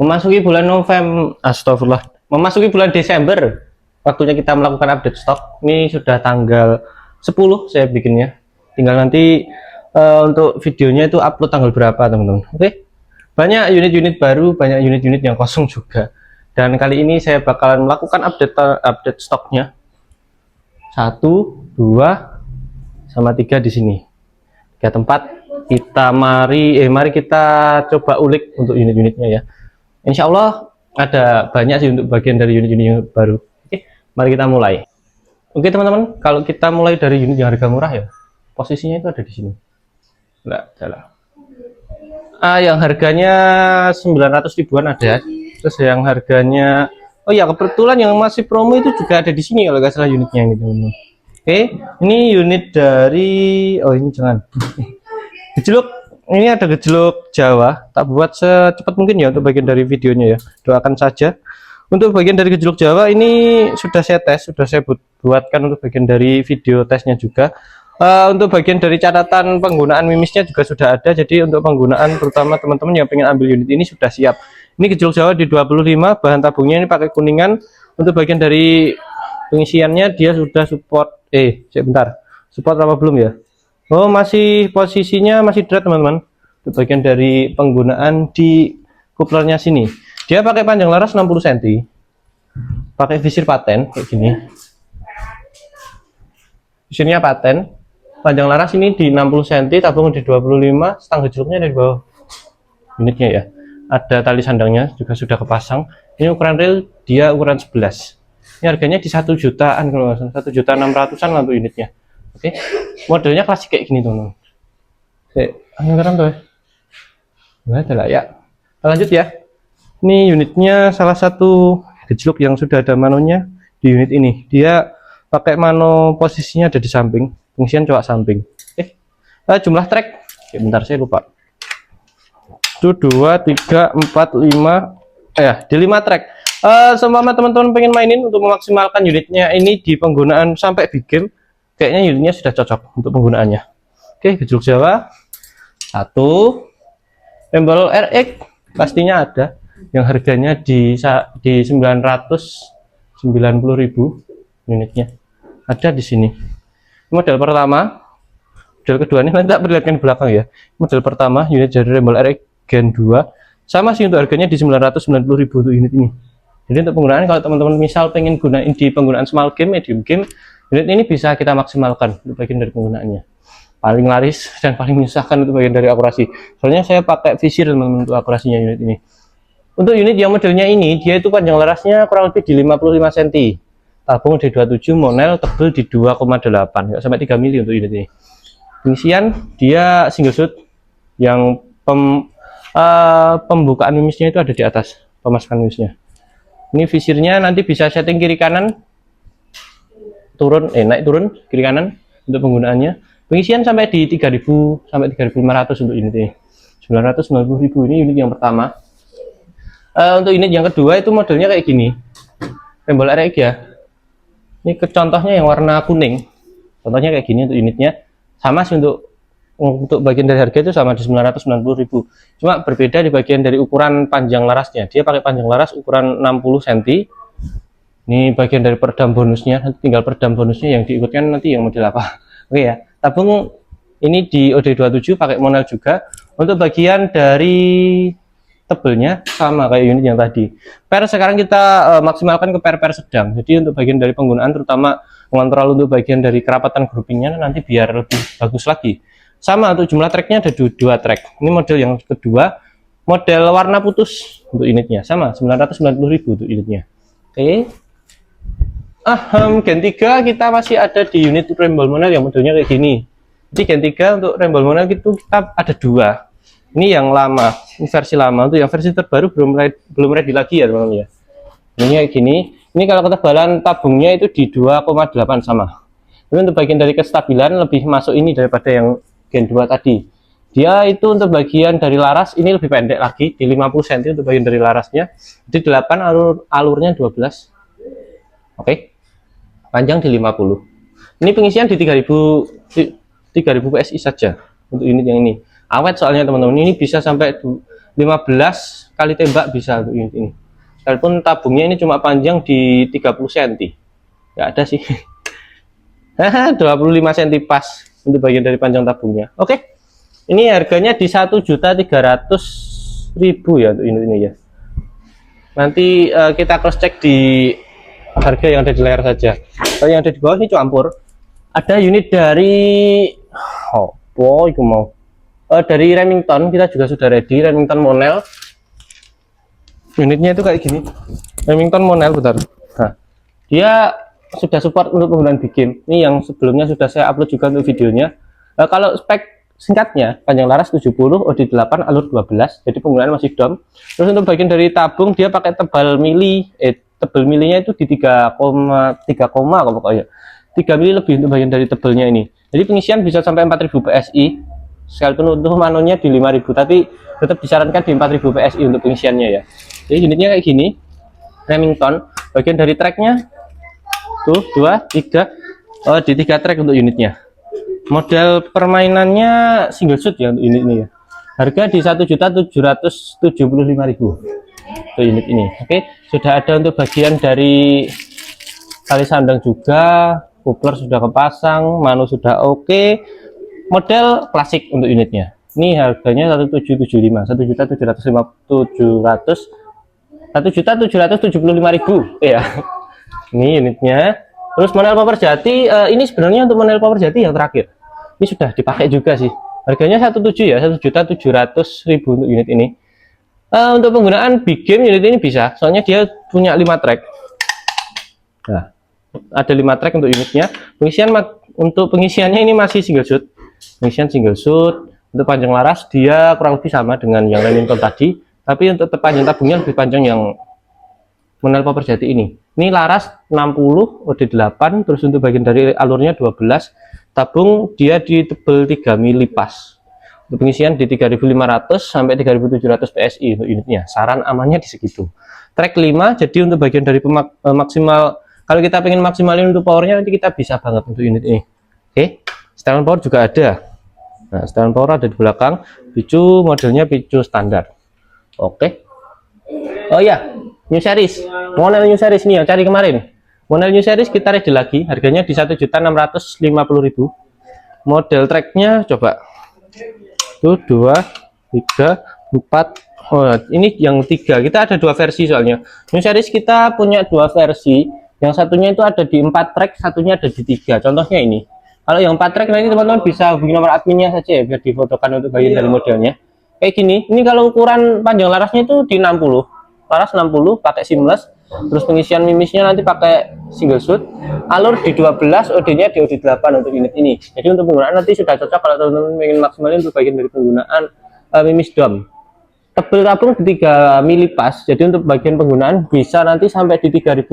Memasuki bulan November, astagfirullah, memasuki bulan Desember, waktunya kita melakukan update stok. Ini sudah tanggal 10 saya bikinnya. Tinggal nanti untuk videonya itu upload tanggal berapa, teman-teman. Oke. Banyak unit-unit baru, banyak unit-unit yang kosong juga. Dan kali ini saya bakalan melakukan update stoknya. 1, 2, sama 3 di sini. 3 tempat. Mari kita coba ulik untuk unit-unitnya ya. Insya Allah ada banyak sih untuk bagian dari unit-unit yang baru. Oke, mari kita mulai. Oke teman-teman, kalau kita mulai dari unit yang harga murah ya, posisinya itu ada di sini. Enggak, salah. Yang harganya 900 ribuan ada. Terus yang harganya, oh ya kebetulan yang masih promo itu juga ada di sini kalau nggak salah unitnya ini teman-teman. Oke, ini unit dari, oh ini jangan. Gejluk, ini ada gejluk Jawa, tak buat secepat mungkin ya untuk bagian dari videonya ya, doakan saja. Untuk bagian dari gejluk Jawa ini sudah saya tes, sudah saya buatkan untuk bagian dari video tesnya juga. Untuk bagian dari catatan penggunaan mimisnya juga sudah ada, jadi untuk penggunaan terutama teman-teman yang pengen ambil unit ini sudah siap. Ini gejluk Jawa di 25, bahan tabungnya ini pakai kuningan. Untuk bagian dari pengisiannya dia sudah support, sebentar, support apa belum ya? Oh, masih posisinya masih dread teman-teman. Untuk bagian dari penggunaan di kuplernya sini, dia pakai panjang laras 60 cm, pakai visir paten kayak gini. Visirnya paten, panjang laras ini di 60 cm, tabung di 25, stang gejluknya ada di bawah unitnya ya. Ada tali sandangnya juga sudah kepasang. Ini ukuran real dia ukuran 11. Ini harganya di 1 jutaan kalau nggak salah, 1.600.000-an lah untuk unitnya. Oke, modelnya klasik kayak gini teman-teman. Anggaran tuh ya. Nah, ya. Lanjut ya. Ini unitnya salah satu gejluk yang sudah ada manonya di unit ini. Dia pakai mano, posisinya ada di samping, fungsian coak samping. Jumlah trek, bentar saya lupa. Itu 2, 3, 4, 5, di 5 trek. Seumpama teman-teman pengen mainin untuk memaksimalkan unitnya ini di penggunaan sampai big game, kayaknya unitnya sudah cocok untuk penggunaannya. Oke, gejluk Jawa 1, embol RX pastinya ada, yang harganya di 990.000 unitnya ada di sini. Model pertama, model kedua ini nanti tak perlihatkan di belakang ya. Model pertama unit dari embol RX Gen 2 sama sih untuk harganya di 990.000 untuk unit ini. Jadi untuk penggunaan kalau teman-teman misal pengen gunain di penggunaan small game, medium game, unit ini bisa kita maksimalkan untuk bagian dari penggunaannya. Paling laris dan paling menyusahkan untuk bagian dari akurasi. Soalnya saya pakai visir teman-teman untuk akurasinya unit ini. Untuk unit yang modelnya ini, dia itu panjang larasnya kurang lebih di 55 cm. Tabung di 27, monel tebel di 2,8, nggak sampai 3 mili untuk unit ini. Pengisian dia single shoot yang pembukaan mimisnya itu ada di atas, pemasukan mimisnya. Ini visirnya nanti bisa setting kiri kanan, turun, naik turun kiri kanan untuk penggunaannya. Pengisian sampai di 3.000 sampai 3.500 untuk unit ini. 990.000 ini unit yang pertama. Untuk unit yang kedua itu modelnya kayak gini, embol RX ya. Ini contohnya yang warna kuning, contohnya kayak gini untuk unitnya. Sama sih untuk bagian dari harga itu sama di 990.000. Cuma berbeda di bagian dari ukuran panjang larasnya. Dia pakai panjang laras ukuran 60 cm. Ini bagian dari peredam bonusnya, nanti tinggal peredam bonusnya yang diikutkan nanti yang model apa. Oke ya. Tabung ini di OD27 pakai monel juga. Untuk bagian dari tebelnya sama kayak unit yang tadi. Per sekarang kita maksimalkan ke per sedang. Jadi untuk bagian dari penggunaan terutama mengontrol untuk bagian dari kerapatan groupingnya nanti biar lebih bagus lagi. Sama untuk jumlah treknya ada 2 trek. Ini model yang kedua, model warna putus untuk unitnya sama 990.000 untuk unitnya. Oke. Gen 3 kita masih ada di unit rembol monel yang modelnya kayak gini. Jadi Gen 3 untuk rembol monel itu kita ada 2. Ini yang lama, ini versi lama. Untuk yang versi terbaru belum ready lagi ya teman-teman ya. Ini kayak gini. Ini kalau ketebalan tabungnya itu di 2,8 sama. Tapi untuk bagian dari kestabilan lebih masuk ini daripada yang Gen 2 tadi. Dia itu untuk bagian dari laras ini lebih pendek lagi di 50 cm untuk bagian dari larasnya. Di 8 alurnya 12. Oke. Panjang di 50. Ini pengisian di 3000 PSI saja untuk unit yang ini. Awet soalnya teman-teman, ini bisa sampai 15 kali tembak bisa untuk unit ini. Walaupun tabungnya ini cuma panjang di 30 cm. Nggak ada sih. 25 cm pas untuk bagian dari panjang tabungnya. Oke. Ini harganya di 1.300.000 ya untuk unit ini ya. Nanti kita cross check di harga yang ada di layar saja. Kalau yang ada di bawah ini campur. Ada unit dari itu mau dari Remington, kita juga sudah ready. Remington Monel, unitnya itu kayak gini. Remington Monel, bentar. Nah, dia sudah support untuk penggunaan big game. Ini yang sebelumnya sudah saya upload juga untuk videonya. Kalau spek singkatnya, panjang laras 70, OD8, alur 12, jadi penggunaan masih dom. Terus untuk bagian dari tabung, dia pakai tebal mili, tebal milinya itu di 3,3 pokoknya. 3 mili lebih untuk bagian dari tebelnya ini. Jadi pengisian bisa sampai 4000 PSI. Sekalipun untuk manonya di 5000, tapi tetap disarankan di 4000 PSI untuk pengisiannya ya. Jadi unitnya kayak gini. Remington, bagian dari tracknya tuh 2, 3, di 3 track untuk unitnya. Model permainannya single shoot ya untuk unit ini ya. Harga di 1.775.000 untuk unit ini. Oke, sudah ada untuk bagian dari tali sandang juga. Coupler sudah kepasang, manu sudah oke. Model klasik untuk unitnya. Ini harganya 1.775.000 ya. Ini unitnya. Terus Monel Power Jati, ini sebenarnya untuk Monel Power Jati yang terakhir. Ini sudah dipakai juga sih. Harganya 1.700.000 untuk unit ini. Untuk penggunaan big game unit ini bisa, soalnya dia punya 5 track. Nah, ada 5 track untuk unitnya. Untuk pengisiannya ini masih single shoot. Pengisian single shoot. Untuk panjang laras dia kurang lebih sama dengan yang Remington tadi, tapi untuk panjang tabungnya lebih panjang yang Monel Power Jati ini. Ini laras 60, OD8, terus untuk bagian dari alurnya 12. Tabung dia di tebel 3 mili pas. Untuk pengisian di 3500 sampai 3700 PSI untuk unitnya. Saran amannya di segitu. Track 5, jadi untuk bagian dari maksimal, kalau kita pengen maksimalin untuk powernya nanti kita bisa banget untuk unit ini. Oke, setelan power juga ada. Nah, setelan power ada di belakang. Picu modelnya picu standar. Oke. Oh ya, new series. Monel new series nih yang cari kemarin. Monel new series kita ready lagi. Harganya di 1.650.000. Model tracknya coba. Tuh 2, 3, 4. Oh, ini yang 3. Kita ada 2 versi soalnya. New series kita punya 2 versi. Yang satunya itu ada di 4 track, satunya ada di 3. Contohnya ini. Kalau yang 4 track nanti teman-teman bisa hubungi nomor adminnya saja ya, biar difotokan untuk bagian dari modelnya. Kayak gini. Ini kalau ukuran panjang larasnya itu di 60. Laras 60 pakai seamless. Terus pengisian mimisnya nanti pakai single shoot. Alur di 12, OD-nya di OD8 untuk unit ini. Jadi untuk penggunaan nanti sudah cocok kalau teman-teman ingin maksimalin untuk bagian dari penggunaan mimis dom. Tebel tabung di 3 mili pas. Jadi untuk bagian penggunaan bisa nanti sampai di 3.500.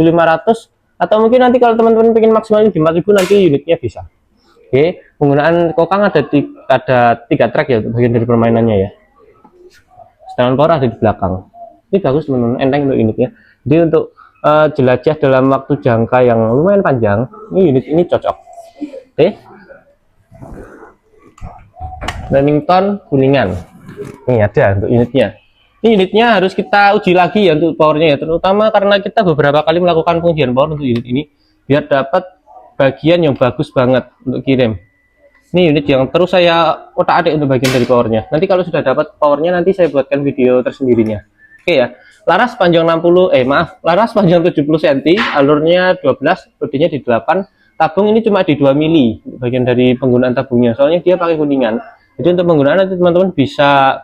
Atau mungkin nanti kalau teman-teman ingin maksimalin di 4.000 nanti unitnya bisa. Oke, penggunaan kokang ada 3 track ya untuk bagian dari permainannya ya. Setelan power ada di belakang. Ini bagus teman-teman, enteng untuk unitnya. Jadi untuk jelajah dalam waktu jangka yang lumayan panjang, ini unit ini cocok. Oke. Remington Kuningan. Ini ada untuk unitnya. Ini unitnya harus kita uji lagi ya untuk powernya ya, terutama karena kita beberapa kali melakukan pengujian power untuk unit ini biar dapat bagian yang bagus banget untuk kirim. Ini unit yang terus saya otak-atik untuk bagian dari powernya. Nanti kalau sudah dapat powernya nanti saya buatkan video tersendirinya. Oke ya. Laras panjang 60, laras panjang 70 cm, alurnya 12, OD-nya di 8. Tabung ini cuma di 2 mili bagian dari penggunaan tabungnya. Soalnya dia pakai kuningan. Jadi untuk penggunaan nanti teman-teman bisa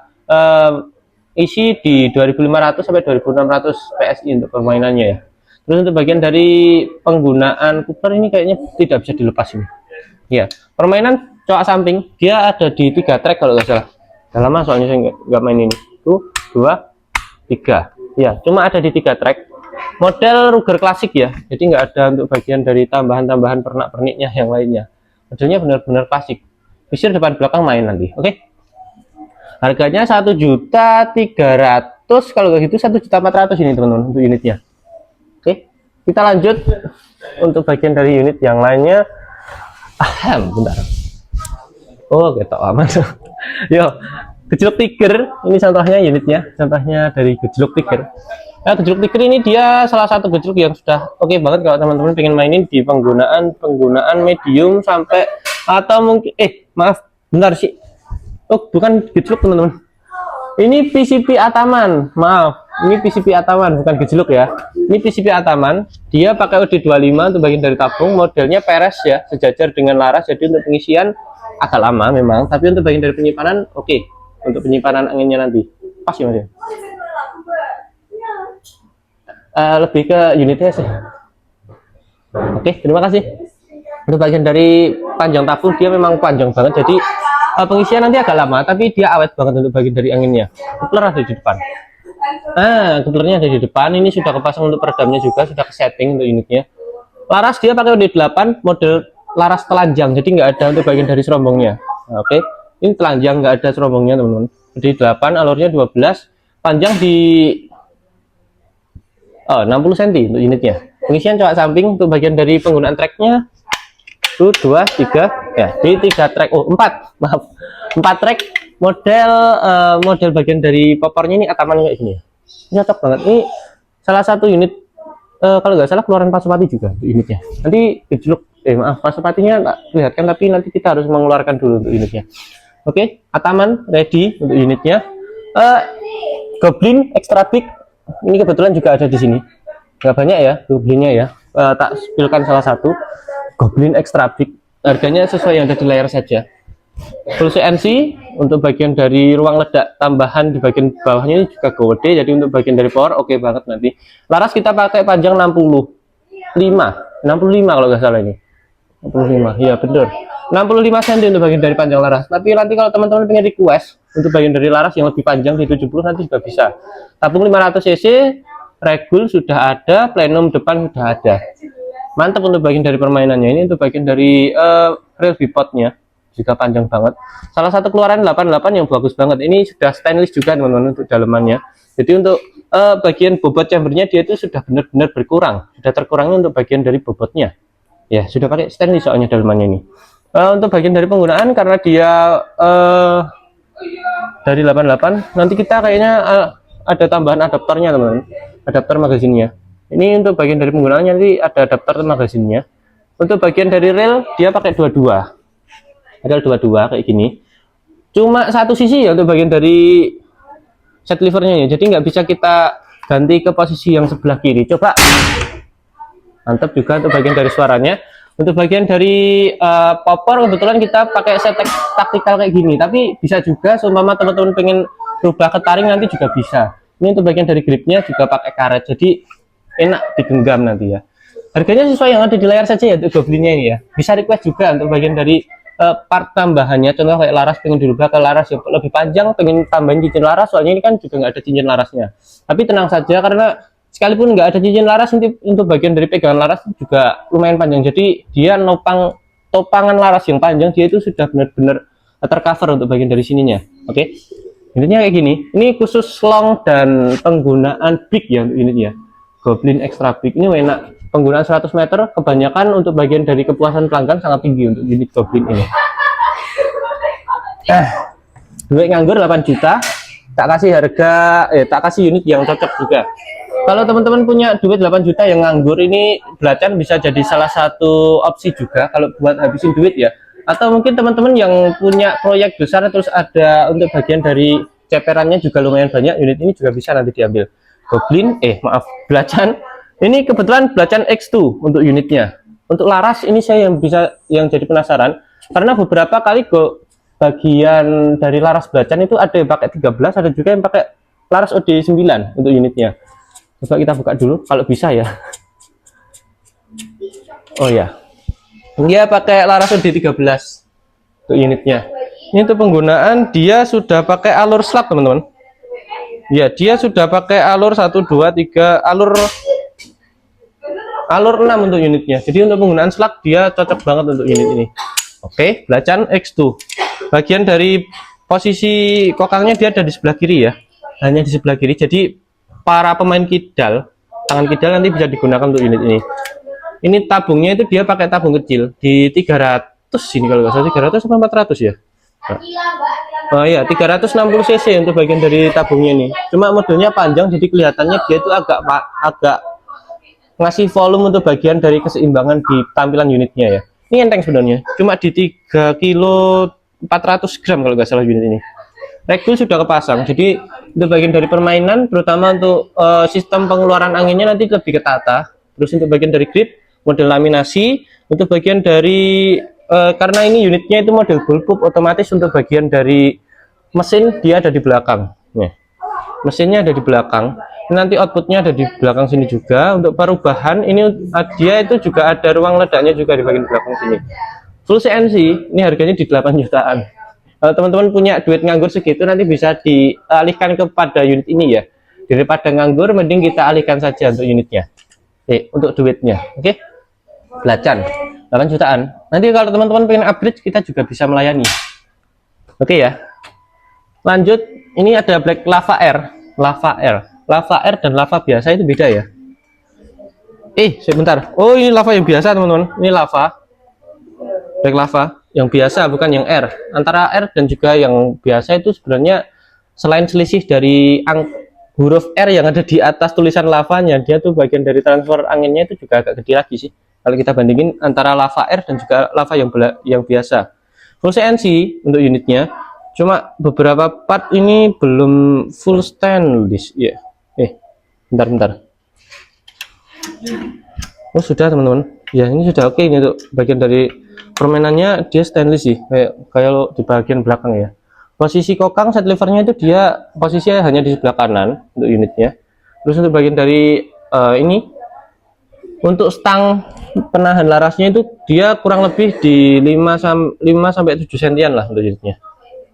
isi di 2500 sampai 2600 PSI untuk permainannya ya. Terus untuk bagian dari penggunaan coupler ini kayaknya tidak bisa dilepas ini. Ya, permainan coak samping dia ada di 3 track kalau nggak salah. Udah lama soalnya saya nggak main ini. 1, 2, 3. Ya, cuma ada di 3 track. Model Ruger klasik ya. Jadi nggak ada untuk bagian dari tambahan-tambahan pernak-perniknya yang lainnya. Modelnya benar-benar klasik. Visir depan belakang main nanti. Oke. Harganya 1.300.000, kalau nggak gitu 1.400.000 ini teman-teman untuk unitnya. Oke, kita lanjut untuk bagian dari unit yang lainnya. Bentar. Oh, ketok aman. Yo, Gejluk Tiger, ini contohnya unitnya, contohnya dari Gejluk Tiger. Nah, Gejluk Tiger ini dia salah satu gejluk yang sudah oke banget kalau teman-teman pengen mainin di penggunaan medium sampai atau mungkin maaf, bentar sih. Oh, bukan gejluk teman-teman. Ini PCP Ataman, maaf. Ini PCP Ataman, bukan gejluk ya. Ini PCP Ataman, dia pakai OD25 untuk bagian dari tabung, modelnya peres ya, sejajar dengan laras. Jadi untuk pengisian agak lama memang, tapi untuk bagian dari penyimpanan oke. Untuk penyimpanan anginnya nanti pas ya mas ya. Lebih ke unitnya sih. Oke, terima kasih. Untuk bagian dari panjang tabung dia memang panjang banget, jadi pengisian nanti agak lama, tapi dia awet banget untuk bagian dari anginnya. Coupler ada di depan. Couplernya ada di depan. Ini sudah kepasang untuk peredamnya juga, sudah ke setting untuk unitnya. Laras dia pakai OD8 model laras telanjang, jadi nggak ada untuk bagian dari serombongnya. Oke, ini telanjang, nggak ada serombongnya teman-teman. Jadi 8, alurnya 12, panjang di 60 cm untuk unitnya. Pengisian coak samping untuk bagian dari penggunaan tracknya 1, 2, 3 ya, di 3 track, 4 maaf, 4 track. Model bagian dari popornya ini Ataman kayak gini ya. Ini cocok banget. Ini salah satu unit kalau nggak salah keluaran Pasopati juga untuk unitnya. Nanti gejluk maaf, Pasopatinya tak lihatkan, tapi nanti kita harus mengeluarkan dulu untuk unitnya. Oke, Ataman ready untuk unitnya. Goblin extra big ini kebetulan juga ada di sini. Nggak banyak ya goblinnya ya. Tak spilkan salah satu. Goblin extra big, harganya sesuai yang ada di layar saja. Full CNC untuk bagian dari ruang ledak tambahan di bagian bawahnya ini juga gede, jadi untuk bagian dari power oke banget nanti. Laras kita pakai panjang 65 kalau nggak salah ini. 65 ya bener, 65 cm untuk bagian dari panjang laras. Tapi nanti kalau teman-teman pengen request untuk bagian dari laras yang lebih panjang di 70 nanti juga bisa. Tabung 500 cc, regul sudah ada, plenum depan sudah ada. Mantap untuk bagian dari permainannya. Ini untuk bagian dari rail bipodnya juga panjang banget. Salah satu keluaran 88 yang bagus banget. Ini sudah stainless juga teman-teman untuk dalemannya. Jadi untuk bagian bobot chambernya dia itu sudah benar-benar berkurang. Sudah terkurangnya untuk bagian dari bobotnya. Ya, sudah pakai stainless soalnya dalemannya ini. Untuk bagian dari penggunaan karena dia dari 88, nanti kita kayaknya ada tambahan adaptornya teman-teman. Adaptor magazinnya. Ini untuk bagian dari penggunaannya nanti ada adaptor magazinnya. Untuk bagian dari rel dia pakai 22. Rel 22 kayak gini. Cuma satu sisi ya untuk bagian dari set levernya ya. Jadi nggak bisa kita ganti ke posisi yang sebelah kiri. Coba. Mantap juga untuk bagian dari suaranya. Untuk bagian dari popor kebetulan kita pakai set taktikal kayak gini. Tapi bisa juga seumpama teman-teman pengen rubah ke taring nanti juga bisa. Ini untuk bagian dari gripnya juga pakai karet. Jadi enak digenggam nanti ya. Harganya sesuai yang ada di layar saja ya untuk goblinnya ini ya. Bisa request juga untuk bagian dari part tambahannya, contoh kayak laras pengen dirubah ke laras yang lebih panjang, pengen tambahin cincin laras, soalnya ini kan juga nggak ada cincin larasnya. Tapi tenang saja karena sekalipun nggak ada cincin laras nanti untuk bagian dari pegangan laras juga lumayan panjang, jadi dia topangan laras yang panjang dia itu sudah benar-benar tercover untuk bagian dari sininya. Oke, intinya kayak gini. Ini khusus long dan penggunaan big ya untuk unitnya. Goblin extra big ini enak. Penggunaan 100 meter kebanyakan untuk bagian dari kepuasan pelanggan sangat tinggi untuk unit Goblin ini. Duit nganggur 8 juta, tak kasih harga, tak kasih unit yang cocok juga. Kalau teman-teman punya duit 8 juta yang nganggur, ini belacan bisa jadi salah satu opsi juga kalau buat habisin duit ya. Atau mungkin teman-teman yang punya proyek besar terus ada untuk bagian dari ceperannya juga lumayan banyak, unit ini juga bisa nanti diambil. Goblin, belacan. Ini kebetulan belacan X2 untuk unitnya. Untuk laras ini saya yang jadi penasaran karena beberapa kali bagian dari laras belacan itu ada yang pakai 13, ada juga yang pakai laras OD9 untuk unitnya. Coba kita buka dulu kalau bisa ya. Oh ya. Dia pakai laras OD13 untuk unitnya. Ini untuk penggunaan dia sudah pakai alur slab, teman-teman. Ya, dia sudah pakai alur 1 2 3 alur 6 untuk unitnya. Jadi untuk penggunaan slug dia cocok banget untuk unit ini. Oke, belacan X2. Bagian dari posisi kokangnya dia ada di sebelah kiri ya. Hanya di sebelah kiri. Jadi para pemain kidal, tangan kidal nanti bisa digunakan untuk unit ini. Ini tabungnya itu dia pakai tabung kecil di 300 sini kalau nggak salah, 300 atau 400 ya. Oh iya, 360 cc untuk bagian dari tabungnya ini. Cuma modelnya panjang, jadi kelihatannya dia itu agak ngasih volume untuk bagian dari keseimbangan di tampilan unitnya ya. Ini enteng sebenarnya, cuma di 3 kilo 400 gram kalau nggak salah unit ini. Regul sudah kepasang, jadi untuk bagian dari permainan, terutama untuk sistem pengeluaran anginnya nanti lebih ketata. Terus untuk bagian dari grip, model laminasi. Untuk bagian dari karena ini unitnya itu model bullpup, otomatis untuk bagian dari mesin dia ada di belakang. Nih, mesinnya ada di belakang. Nanti outputnya ada di belakang sini juga. Untuk perubahan ini dia itu juga ada ruang ledaknya juga di bagian belakang sini. Full CNC, ini harganya di 8 jutaan. Kalau teman-teman punya duit nganggur segitu, nanti bisa dialihkan kepada unit ini ya. Daripada nganggur, mending kita alihkan saja untuk unitnya. Untuk duitnya, oke? Belacan 8 jutaan. Nanti kalau teman-teman pengen upgrade, kita juga bisa melayani. Oke ya. Lanjut, ini ada Black Lava Air. Lava Air dan lava biasa itu beda ya. Sebentar. Oh, ini lava yang biasa teman-teman. Ini lava Black Lava yang biasa, bukan yang air. Antara air dan juga yang biasa itu sebenarnya selain selisih dari huruf R yang ada di atas tulisan lavanya, dia tuh bagian dari transfer anginnya itu juga agak gede lagi sih. Kalau kita bandingin antara lava air dan juga lava yang biasa. Full CNC untuk unitnya. Cuma beberapa part ini belum full stainless ya. Bentar. Oh sudah teman-teman. Ya ini sudah oke. Ini untuk bagian dari permainannya dia stainless sih. Kayak di bagian belakang ya. Posisi kokang set levernya itu dia posisinya hanya di sebelah kanan untuk unitnya. Terus untuk bagian dari ini untuk stang penahan larasnya itu dia kurang lebih di 5 sampai 7 sentian lah untuk unitnya.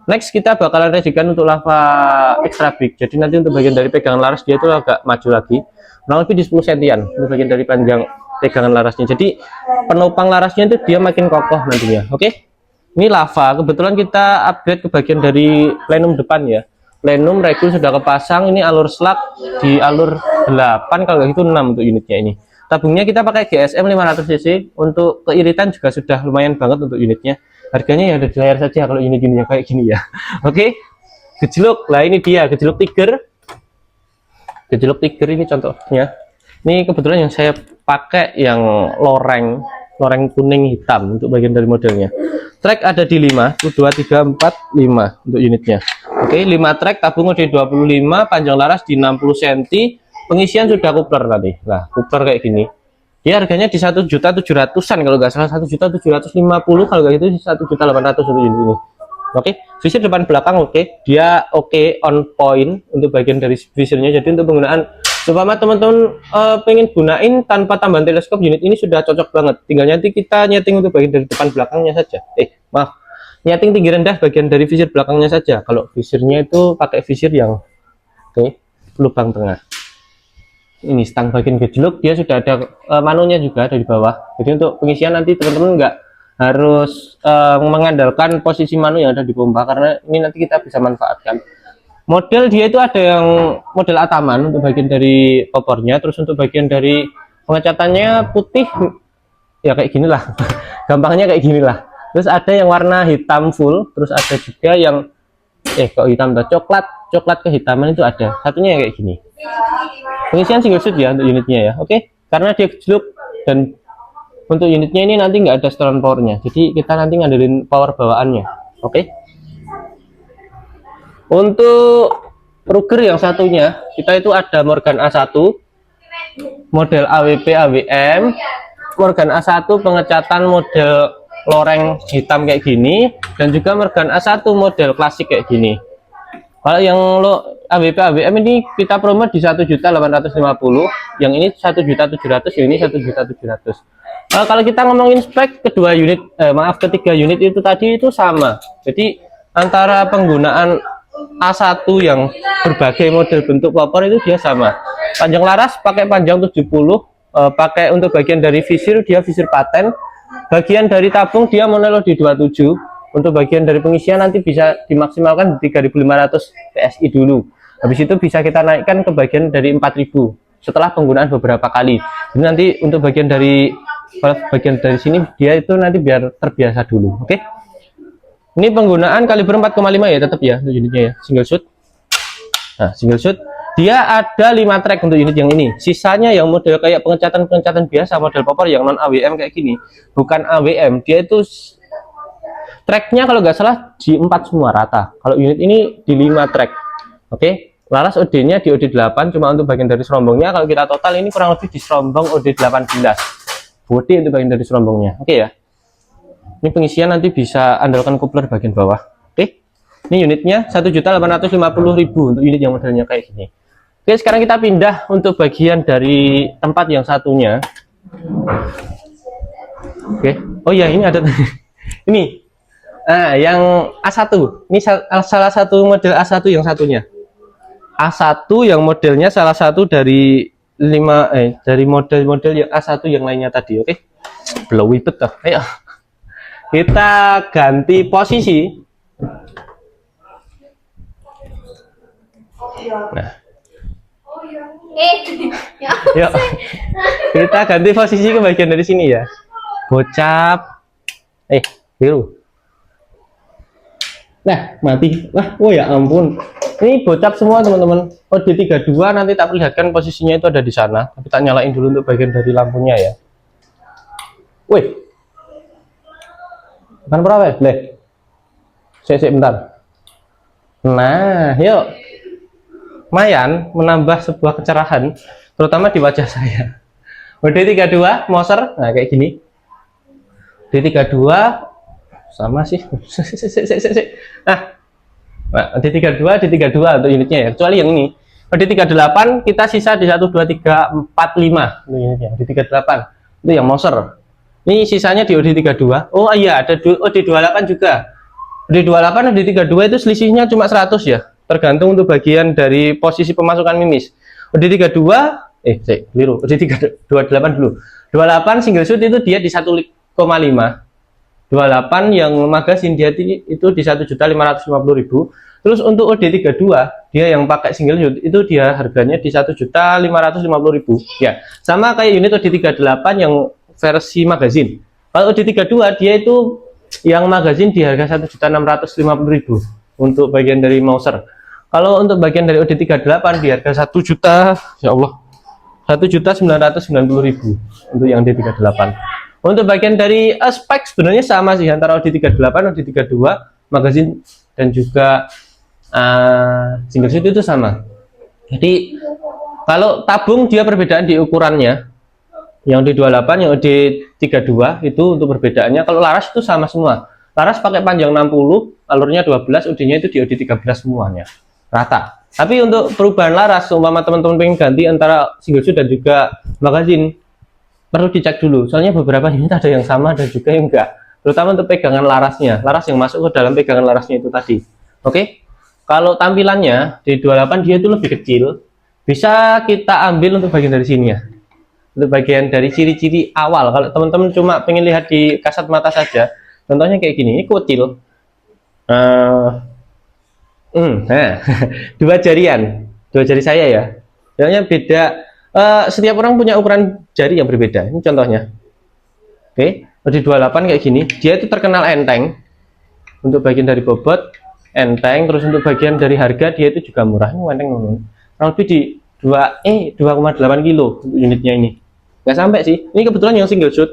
Next kita bakalan readikan untuk lava extra big. Jadi nanti untuk bagian dari pegangan laras dia itu agak maju lagi, kurang lebih di 10 sentian untuk bagian dari panjang pegangan larasnya. Jadi penopang larasnya itu dia makin kokoh nantinya. Oke. Ini lava, kebetulan kita upgrade ke bagian dari plenum depan ya. Plenum regul sudah kepasang, ini alur slug di alur 8 kalau gitu 6 untuk unitnya ini. Tabungnya kita pakai GSM 500 cc, untuk keiritan juga sudah lumayan banget untuk unitnya. Harganya ya ada di layar saja kalau unit ini kayak gini ya. Oke. Gejluk, lah ini dia gejluk tiger. Gejluk tiger ini contohnya. Ini kebetulan yang saya pakai yang loreng kuning hitam untuk bagian dari modelnya. Track ada di 5, 2, 3, 4, 5 untuk unitnya. Oke, 5 track, tabung di 25, panjang laras di 60 cm, pengisian sudah coupler tadi. Nah, coupler kayak gini. Dia harganya di 1.700.000-an kalau nggak salah, 1.750.000 kalau nggak itu 1.800.000 untuk unit ini. Oke, visir depan belakang oke. Dia oke, on point untuk bagian dari visirnya. Jadi untuk penggunaan Supaya teman-teman pengen gunain tanpa tambahan teleskop, unit ini sudah cocok banget. Tinggal nanti kita nyeting untuk bagian dari depan belakangnya saja. Maaf, nyeting tinggi rendah bagian dari visir belakangnya saja. Kalau visirnya itu pakai visir yang lubang tengah. Ini stang bagian gejluk, dia sudah ada manunya juga ada di bawah. Jadi untuk pengisian nanti teman-teman nggak harus mengandalkan posisi manu yang ada di pompa, karena ini nanti kita bisa manfaatkan. Model dia itu ada yang model Ataman untuk bagian dari kopornya, terus untuk bagian dari pengecatannya putih ya kayak gini lah. Gampangnya kayak gini lah. Terus ada yang warna hitam full, terus ada juga yang kok hitam tuh, coklat kehitaman itu ada. Satunya yang kayak gini. Pengisian single shoot ya untuk unitnya ya. Oke, karena dia gejluk dan untuk unitnya ini nanti nggak ada setelan powernya, jadi kita nanti ngandelin power bawaannya. Oke. Untuk Ruger yang satunya kita itu ada Morgan A1 model AWP AWM, Morgan A1 pengecatan model loreng hitam kayak gini, dan juga Morgan A1 model klasik kayak gini. Kalau yang AWP AWM ini kita promo di 1.850.000, yang ini 1.700.000, yang ini 1.700.000. Kalau kita ngomongin spek ketiga unit itu tadi itu sama. Jadi antara penggunaan A1 yang berbagai model bentuk popor itu dia sama. Panjang laras pakai panjang 70, pakai untuk bagian dari visir dia visir paten. Bagian dari tabung dia monelo di 27. Untuk bagian dari pengisian nanti bisa dimaksimalkan di 3.500 PSI dulu. Habis itu bisa kita naikkan ke bagian dari 4.000 setelah penggunaan beberapa kali. Jadi nanti untuk bagian dari sini dia itu nanti biar terbiasa dulu. Oke. Ini penggunaan kaliber 4,5 ya tetap ya untuk unitnya ya, single shoot. Nah, single shoot dia ada 5 track untuk unit yang ini. Sisanya yang model kayak pengecatan biasa, model popor yang non AWM kayak gini, bukan AWM. Dia itu tracknya kalau nggak salah di 4 semua rata. Kalau unit ini di 5 track. Oke. Laras OD-nya di OD8 cuma untuk bagian dari serombongnya. Kalau kita total ini kurang lebih di serombong OD18. Bodi untuk bagian dari serombongnya. Oke ya. Ini pengisian nanti bisa andalkan coupler bagian bawah. Oke. Ini unitnya 1.850.000 untuk unit yang modelnya kayak gini. Oke, sekarang kita pindah untuk bagian dari tempat yang satunya. Oke. Oh ya, ini ada ini. Yang A1. Ini salah satu model A1 yang satunya. A1 yang modelnya salah satu dari dari model-model yang A1 yang lainnya tadi. Oke. Blowy bet. Ayo. Kita ganti posisi. Nah. Yuk. Kita ganti posisi ke bagian dari sini ya. Bocap. Biru. Nah, mati. Wah, oh ya ampun. Ini bocap semua teman-teman. OD32 nanti tak perlihatkan posisinya itu ada di sana. Tapi tak nyalain dulu untuk bagian dari lampunya ya. Wih. Bukan berapa ya? Saya bentar. Nah, yuk. Lumayan menambah sebuah kecerahan, terutama di wajah saya. OD32 Moser, nah kayak gini. D32 sama sih. Nah, D32 untuk unitnya ya, kecuali yang ini. D38 kita sisa di 1 2 3 4 5 untuk unitnya. D38 itu yang Moser. Ini sisanya di OD32. Oh iya, ada OD28 juga. OD28 dan OD32 itu selisihnya cuma 100 ya. Tergantung untuk bagian dari posisi pemasukan mimis. OD32 keliru. OD28 dulu. 28 single shoot itu dia di 1,5. 28 yang magasin dia itu di 1.550.000. Terus untuk OD32 dia yang pakai single shoot itu dia harganya di 1.550.000 ya. Sama kayak unit OD38 yang versi magazin. Kalau OD32 dia itu yang magazin di harga 1.650.000 untuk bagian dari Mauser. Kalau untuk bagian dari OD38 di harga 1 juta, ya Allah, 1.990.000 untuk yang D38. Untuk bagian dari spek sebenarnya sama sih antara OD38, OD32, magazin dan juga single shoot itu sama. Jadi kalau tabung dia perbedaan di ukurannya. Yang D28, yang OD32 itu untuk perbedaannya. Kalau laras itu sama semua. Laras pakai panjang 60, alurnya 12, OD-nya itu di OD13 semuanya. Rata. Tapi untuk perubahan laras, umpama teman-teman pengen ganti antara single shoot dan juga magazin, perlu dicek dulu. Soalnya beberapa unit ada yang sama dan juga yang enggak. Terutama untuk pegangan larasnya. Laras yang masuk ke dalam pegangan larasnya itu tadi. Oke. Kalau tampilannya D28 dia itu lebih kecil. Bisa kita ambil untuk bagian dari sini ya. Untuk bagian dari ciri-ciri awal, kalau teman-teman cuma pengen lihat di kasat mata saja, contohnya kayak gini, ini kecil, dua jari saya ya, soalnya beda. Setiap orang punya ukuran jari yang berbeda. Ini contohnya. Oke, OD28 kayak gini, dia itu terkenal enteng untuk bagian dari bobot, enteng. Terus untuk bagian dari harga dia itu juga murah. Ini enteng lebih di 2,8 kilo untuk unitnya ini. Nggak sampai sih. Ini kebetulan yang single shoot.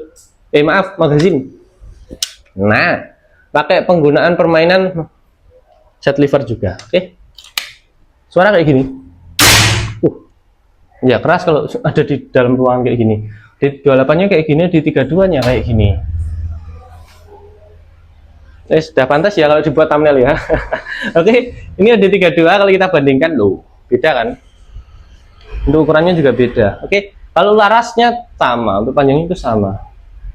Magazin. Nah, pakai penggunaan permainan set lever juga. Oke. Suara kayak gini. Ya keras kalau ada di dalam ruangan kayak gini. Di 28-nya kayak gini, di 32-nya kayak gini. Sudah pantas ya kalau dibuat thumbnail ya. Oke, ini ada 32 kalau kita bandingkan loh, beda kan? Untuk ukurannya juga beda. Oke, kalau larasnya sama, untuk panjangnya itu sama.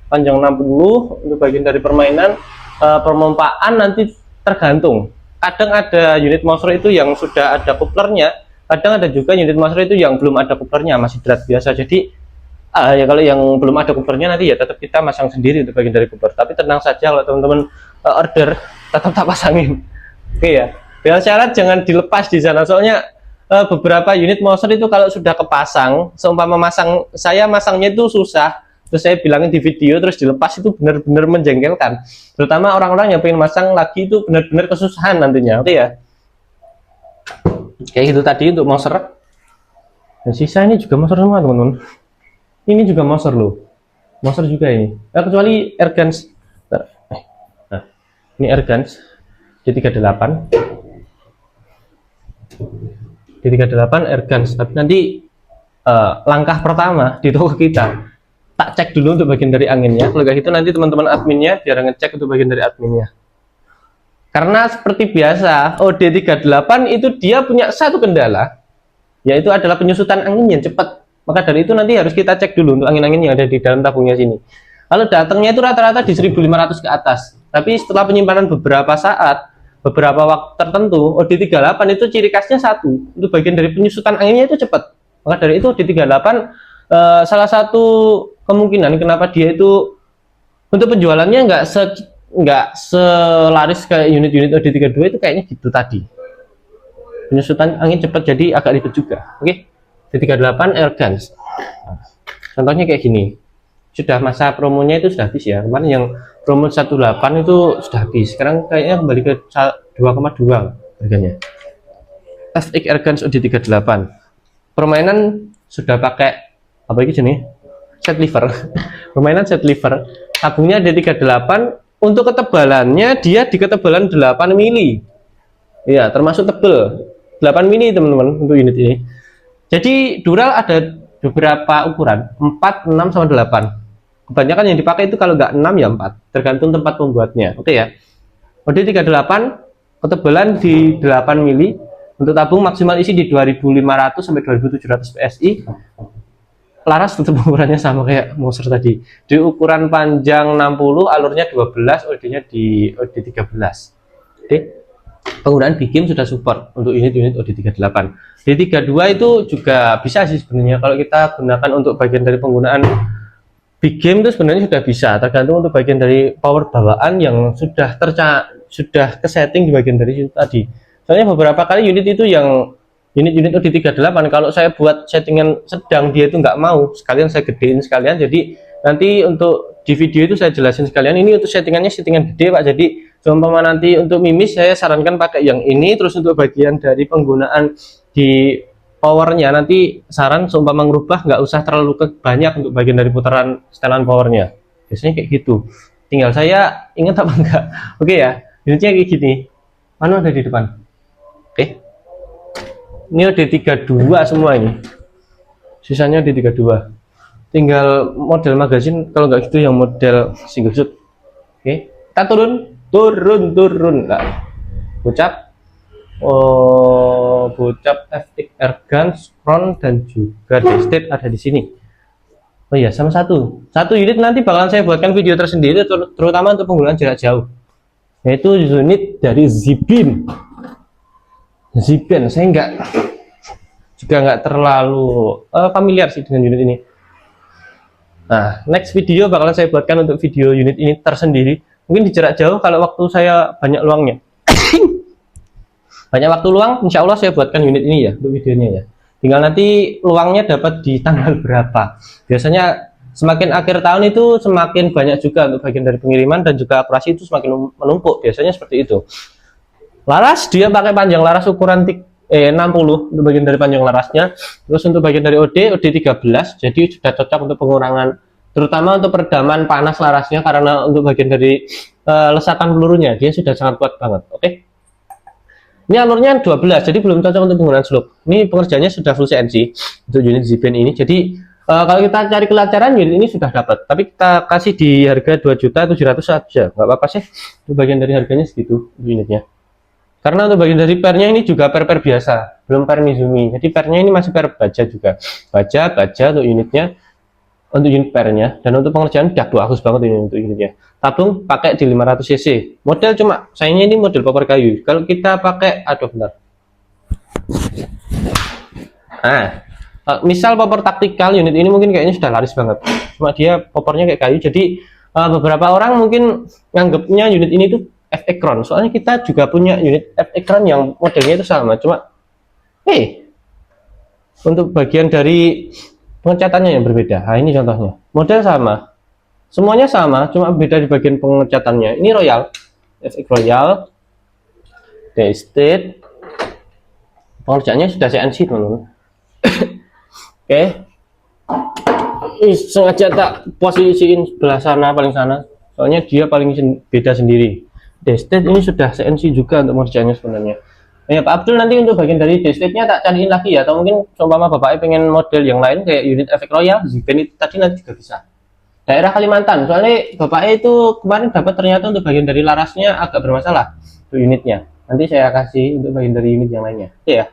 Panjang 60 untuk bagian dari permainan, pemompaan nanti tergantung. Kadang ada unit Mauser itu yang sudah ada couplernya, kadang ada juga unit Mauser itu yang belum ada couplernya, masih drat biasa. Jadi ya kalau yang belum ada couplernya nanti ya tetap kita masang sendiri untuk bagian dari coupler. Tapi tenang saja kalau teman-teman order tetap tak pasangin. Oke ya. Bel syarat jangan dilepas di sana, soalnya beberapa unit Mauser itu kalau sudah kepasang, seumpama saya masangnya itu susah, terus saya bilangin di video terus dilepas itu benar-benar menjengkelkan, terutama orang-orang yang pengen masang lagi itu benar-benar kesusahan nantinya. Oke ya, kayak gitu tadi untuk monster. Dan sisa ini juga monster semua teman-teman, ini juga monster loh, monster juga ini, kecuali Airguns. Nah, ini Airguns D38 Airguns, tapi nanti langkah pertama di toko kita tak cek dulu untuk bagian dari anginnya. Kalau kayak gitu nanti teman-teman adminnya biar ngecek untuk bagian dari adminnya, karena seperti biasa OD38 itu dia punya satu kendala, yaitu adalah penyusutan angin yang cepat. Maka dari itu nanti harus kita cek dulu untuk angin-angin yang ada di dalam tabungnya sini. Kalau datangnya itu rata-rata di 1500 ke atas, tapi setelah penyimpanan beberapa saat, beberapa waktu tertentu, OD38 itu ciri khasnya satu, untuk bagian dari penyusutan anginnya itu cepat. Maka dari itu OD38 salah satu kemungkinan kenapa dia itu untuk penjualannya nggak selaris kayak unit-unit OD32 itu kayaknya gitu tadi. Penyusutan angin cepat, jadi agak ribet juga. Oke, D38 Airguns. Nah, contohnya kayak gini. Sudah masa promonya itu sudah habis ya. Kemarin yang promo 18 itu sudah habis. Sekarang kayaknya kembali ke 2,2 harganya. FX Airguns OD38. Permainan sudah pakai apa ini jenis? Set lever. Permainan set lever. Tabungnya D38. Untuk ketebalannya dia di ketebalan 8 mili. Ya, termasuk tebel. 8 mili teman-teman untuk unit ini. Jadi dural ada beberapa ukuran, 4, 6 sama 8. Kebanyakan yang dipakai itu kalau nggak 6 ya 4, tergantung tempat pembuatnya. Oke ya. OD38 ketebalan di 8 mili. Untuk tabung maksimal isi di 2500 sampai 2700 PSI. Laras tetap ukurannya sama kayak monster tadi. Di ukuran panjang 60, alurnya 12, OD-nya di OD13. Oke. Penggunaan bikim sudah support untuk unit-unit OD38. D32 itu juga bisa sih sebenarnya kalau kita gunakan untuk bagian dari penggunaan bikim itu sebenarnya sudah bisa, tergantung untuk bagian dari power bawaan yang sudah ke setting di bagian dari situ tadi. Soalnya beberapa kali unit itu yang unit-unit OD38 kalau saya buat settingan sedang dia itu nggak mau, sekalian saya gedein sekalian. Jadi nanti untuk di video itu saya jelasin sekalian, ini untuk settingan gede Pak. Jadi seumpama nanti untuk mimis saya sarankan pakai yang ini. Terus untuk bagian dari penggunaan di powernya nanti saran seumpama ngerubah nggak usah terlalu banyak untuk bagian dari putaran setelan powernya. Biasanya kayak gitu. Tinggal saya ingat apa enggak. Oke ya, unitnya kayak gini. Mana ada di depan? Oke. Ini OD32 semua ini. Sisanya OD32. Tinggal model magazin kalau nggak gitu yang model single shoot. Oke. Kita turun. Nah, bocap FX Airguns front dan juga D-state ada di sini. Oh iya, sama satu unit nanti bakalan saya buatkan video tersendiri terutama untuk penggunaan jarak jauh, yaitu unit dari Zipin. Saya nggak terlalu familiar sih dengan unit ini. Nah, next video bakalan saya buatkan untuk video unit ini tersendiri. Mungkin di jarak jauh kalau waktu saya banyak luangnya. Banyak waktu luang, insya Allah saya buatkan unit ini ya untuk videonya ya. Tinggal nanti luangnya dapat di tanggal berapa. Biasanya semakin akhir tahun itu semakin banyak juga untuk bagian dari pengiriman dan juga operasi itu semakin menumpuk. Biasanya seperti itu. Laras dia pakai panjang laras ukuran 60 untuk bagian dari panjang larasnya. Terus untuk bagian dari OD13, jadi sudah cocok untuk pengurangan, terutama untuk peredaman panas larasnya, karena untuk bagian dari lesakan pelurunya dia sudah sangat kuat banget. Oke. Ini alurnya 12, jadi belum cocok untuk penggunaan slope. Ini pengerjaannya sudah full CNC untuk unit Zipin ini. Jadi kalau kita cari kelancaran unit ini sudah dapat, tapi kita kasih di harga 2.700.000 saja, nggak apa-apa sih. Itu bagian dari harganya segitu unitnya. Karena untuk bagian dari pernya ini juga per biasa, belum per Mizumi. Jadi pernya ini masih per baja juga. Baja untuk unitnya, untuk unit pernya, dan untuk pengerjaan udah bagus banget ini untuk unitnya. Tabung pakai di 500 cc. Model cuma sayangnya ini model popor kayu. Kalau kita pakai, bentar. Nah, misal popor taktikal unit ini mungkin kayaknya sudah laris banget. Cuma dia popornya kayak kayu. Jadi beberapa orang mungkin nganggapnya unit ini tuh F-Ekron, soalnya kita juga punya unit F-Ekron yang modelnya itu sama, cuma untuk bagian dari pengecatannya yang berbeda. Nah, ini contohnya. Model sama, semuanya sama, cuma beda di bagian pengecatannya. Ini Royal, FX Royal, Daystate. Pengerjaannya sudah CNC teman-teman. Oke. Sengaja tak posisiin sebelah sana, paling sana, soalnya dia paling beda sendiri. Daystate ini sudah CNC juga untuk pengerjaannya sebenarnya. Ya Pak Abdul, nanti untuk bagian dari Daystate-nya tak cariin lagi ya, atau mungkin seumpama Bapaknya pengen model yang lain kayak unit FX Royal, Zipen itu tadi nanti juga bisa. Daerah Kalimantan, soalnya Bapaknya itu kemarin dapat ternyata untuk bagian dari larasnya agak bermasalah untuk unitnya. Nanti saya kasih untuk bagian dari unit yang lainnya. Ya,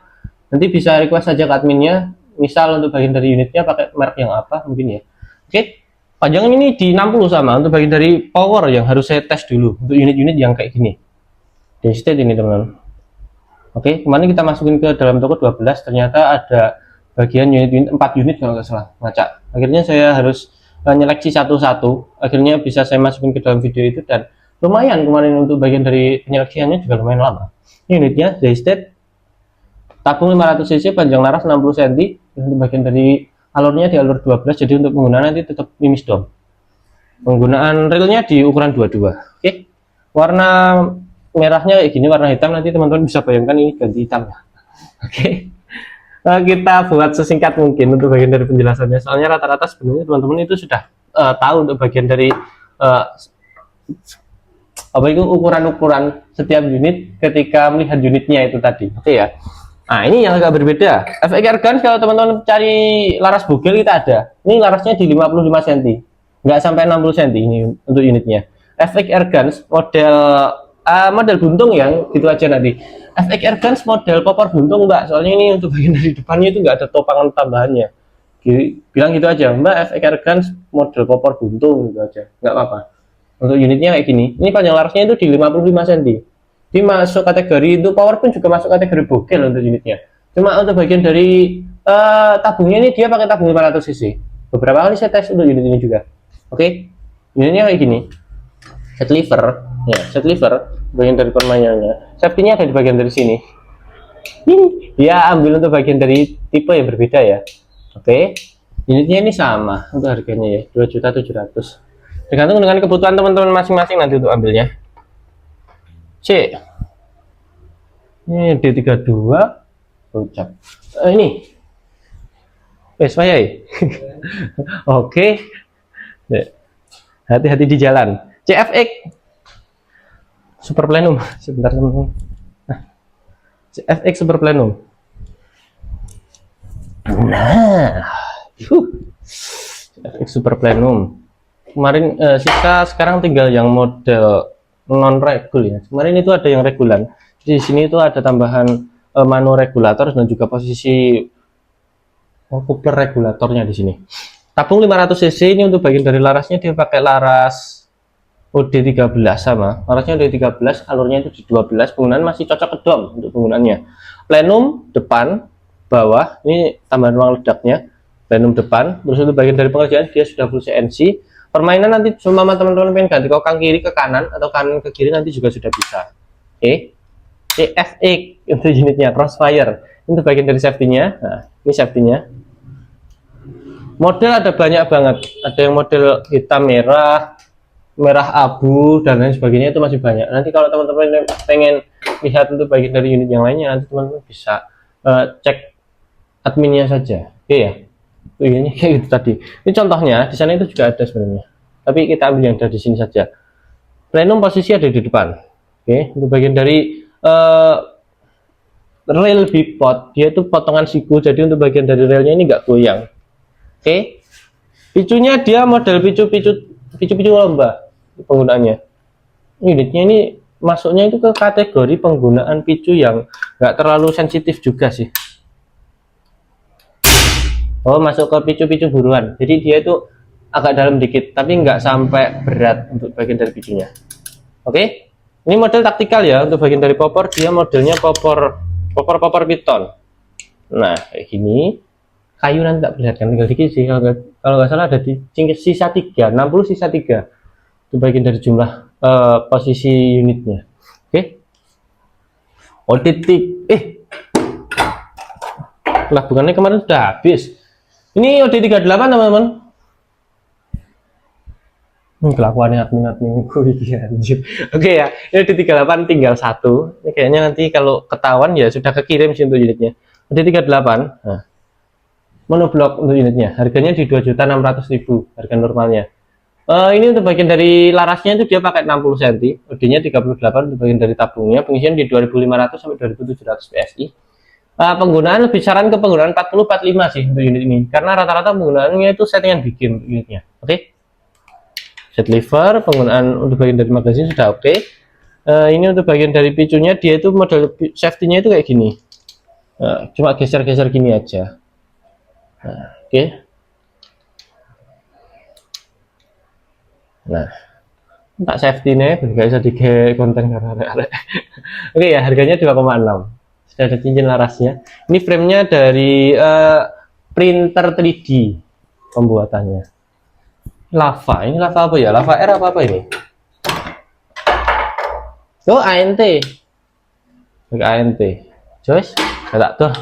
nanti bisa request saja ke adminnya, misal untuk bagian dari unitnya pakai merek yang apa mungkin ya. Oke, panjangnya ini di 60 sama untuk bagian dari power yang harus saya tes dulu untuk unit-unit yang kayak gini. Daystate ini teman-teman. Oke, kemarin kita masukin ke dalam toko 12, ternyata ada bagian unit 4 unit kalau nggak salah, ngacak. Akhirnya saya harus nyeleksi satu-satu, akhirnya bisa saya masukin ke dalam video itu, dan lumayan kemarin untuk bagian dari penyeleksiannya juga lumayan lama. Ini unitnya Daystate, tabung 500 cc, panjang laras 60 cm, untuk bagian dari alurnya di alur 12, jadi untuk penggunaan nanti tetap mimis dom. Penggunaan reelnya di ukuran 22. Oke, warna merahnya kayak gini, warna hitam, nanti teman-teman bisa bayangkan ini ganti hitam ya. Oke. Kita buat sesingkat mungkin untuk bagian dari penjelasannya, soalnya rata-rata sebenarnya teman-teman itu sudah tahu untuk bagian dari apa itu ukuran-ukuran setiap unit ketika melihat unitnya itu tadi. Oke ya. Nah, ini yang agak berbeda. FX Airguns, kalau teman-teman cari laras bugel kita ada. Ini larasnya di 55 cm. Nggak sampai 60 cm ini untuk unitnya. FX Airguns model buntung yang gitu aja nanti. FX Airguns model popor buntung Mbak, soalnya ini untuk bagian dari depannya itu nggak ada topangan tambahannya. Bilang gitu aja, Mbak, FX Airguns model popor buntung gitu aja, nggak apa-apa. Untuk unitnya kayak gini, ini panjang larasnya itu di 55 cm. Ini masuk kategori, itu power pun juga masuk kategori bogel untuk unitnya. Cuma untuk bagian dari tabungnya ini dia pakai tabung 500 cc. Beberapa kali saya tes untuk unit ini juga. Oke, unitnya kayak gini. Set lever, ya, set lever bagian dari permainannya. Safety-nya ada di bagian dari sini. Dia ambil untuk bagian dari tipe yang berbeda ya. Oke, unitnya ini sama untuk harganya ya, 2.700.000. Tergantung dengan kebutuhan teman-teman masing-masing nanti untuk ambilnya. C. Ini D32 ucap. Ini. Saya. Oke. Hati-hati di jalan. CFX Super Plenum. Sebentar teman-teman. CFX Super Plenum. Nah. CFX Super Plenum. Kemarin sisa sekarang tinggal yang model non regul ya. Kemarin itu ada yang regulan. Di sini itu ada tambahan manu regulator dan juga posisi coupler regulatornya di sini. Tabung 500 cc ini untuk bagian dari larasnya dia pakai laras OD13 sama. Larasnya OD13, alurnya itu di 12, penggunaan masih cocok ke dom untuk penggunaannya. Plenum depan, bawah, ini tambahan ruang ledaknya. Plenum depan, terus untuk bagian dari pengerjaan dia sudah full CNC. Permainan nanti cuma teman-teman pengen ganti kokang kiri ke kanan atau kanan ke kiri nanti juga sudah bisa. Oke. CFX untuk unitnya Crossfire. Untuk bagian dari safety-nya. Nah, ini safety-nya. Model ada banyak banget. Ada yang model hitam merah, merah abu dan lain sebagainya, itu masih banyak. Nanti kalau teman-teman pengen lihat untuk bagian dari unit yang lainnya, nanti teman-teman bisa cek adminnya saja. Oke ya. Ini kayak gitu tadi. Ini contohnya, di sana itu juga ada sebenarnya. Tapi kita ambil yang dari sini saja. Plenum posisi ada di depan. Oke, untuk bagian dari rel bipod, dia itu potongan siku, jadi untuk bagian dari relnya ini nggak goyang. Oke, picunya dia model picu lomba penggunaannya. Unitnya ini masuknya itu ke kategori penggunaan picu yang nggak terlalu sensitif juga sih. Oh, masuk ke picu-picu buruan. Jadi dia itu agak dalam dikit, tapi nggak sampai berat untuk bagian dari picunya. Oke, ini model taktikal ya. Untuk bagian dari popor, dia modelnya popor piton. Nah, kayak gini. Kayu nanti tak perlihatkan, tinggal dikit sih. Kalau nggak salah ada di sisa 3, 60 sisa 3. Itu bagian dari jumlah posisi unitnya. Oke. Oh, titik. Lah, bukannya kemarin sudah habis. Ini OD38 teman-teman. Kelakuannya admin gue anjir. Oke ya, ini OD38 tinggal satu. Ini kayaknya nanti kalau ketahuan ya sudah kekirim sih untuk unitnya. OD38. Nah, monoblok untuk unitnya. Harganya di 2.600.000 harga normalnya. Ini untuk bagian dari larasnya itu dia pakai 60 cm, OD-nya 38 untuk bagian dari tabungnya, pengisian di 2500 sampai 2700 PSI. Penggunaan lebih saran ke penggunaan 40-45 sih untuk unit ini, karena rata-rata penggunaannya itu settingan bikin unitnya. Oke. Set lever, penggunaan untuk bagian dari magazin sudah oke. Ini untuk bagian dari picunya, dia itu model safety-nya itu kayak gini. Cuma geser-geser gini aja. Oke. Nah, tak safety nya nggak bisa di konten karena ada. Oke ya, harganya 2,6. Sudah ada cincin larasnya. Ini framenya dari printer 3D pembuatannya. Lava, ini lava apa ya? Lava R apa ini? Oh, ANT. Black ANT. Joyce, tak tuh.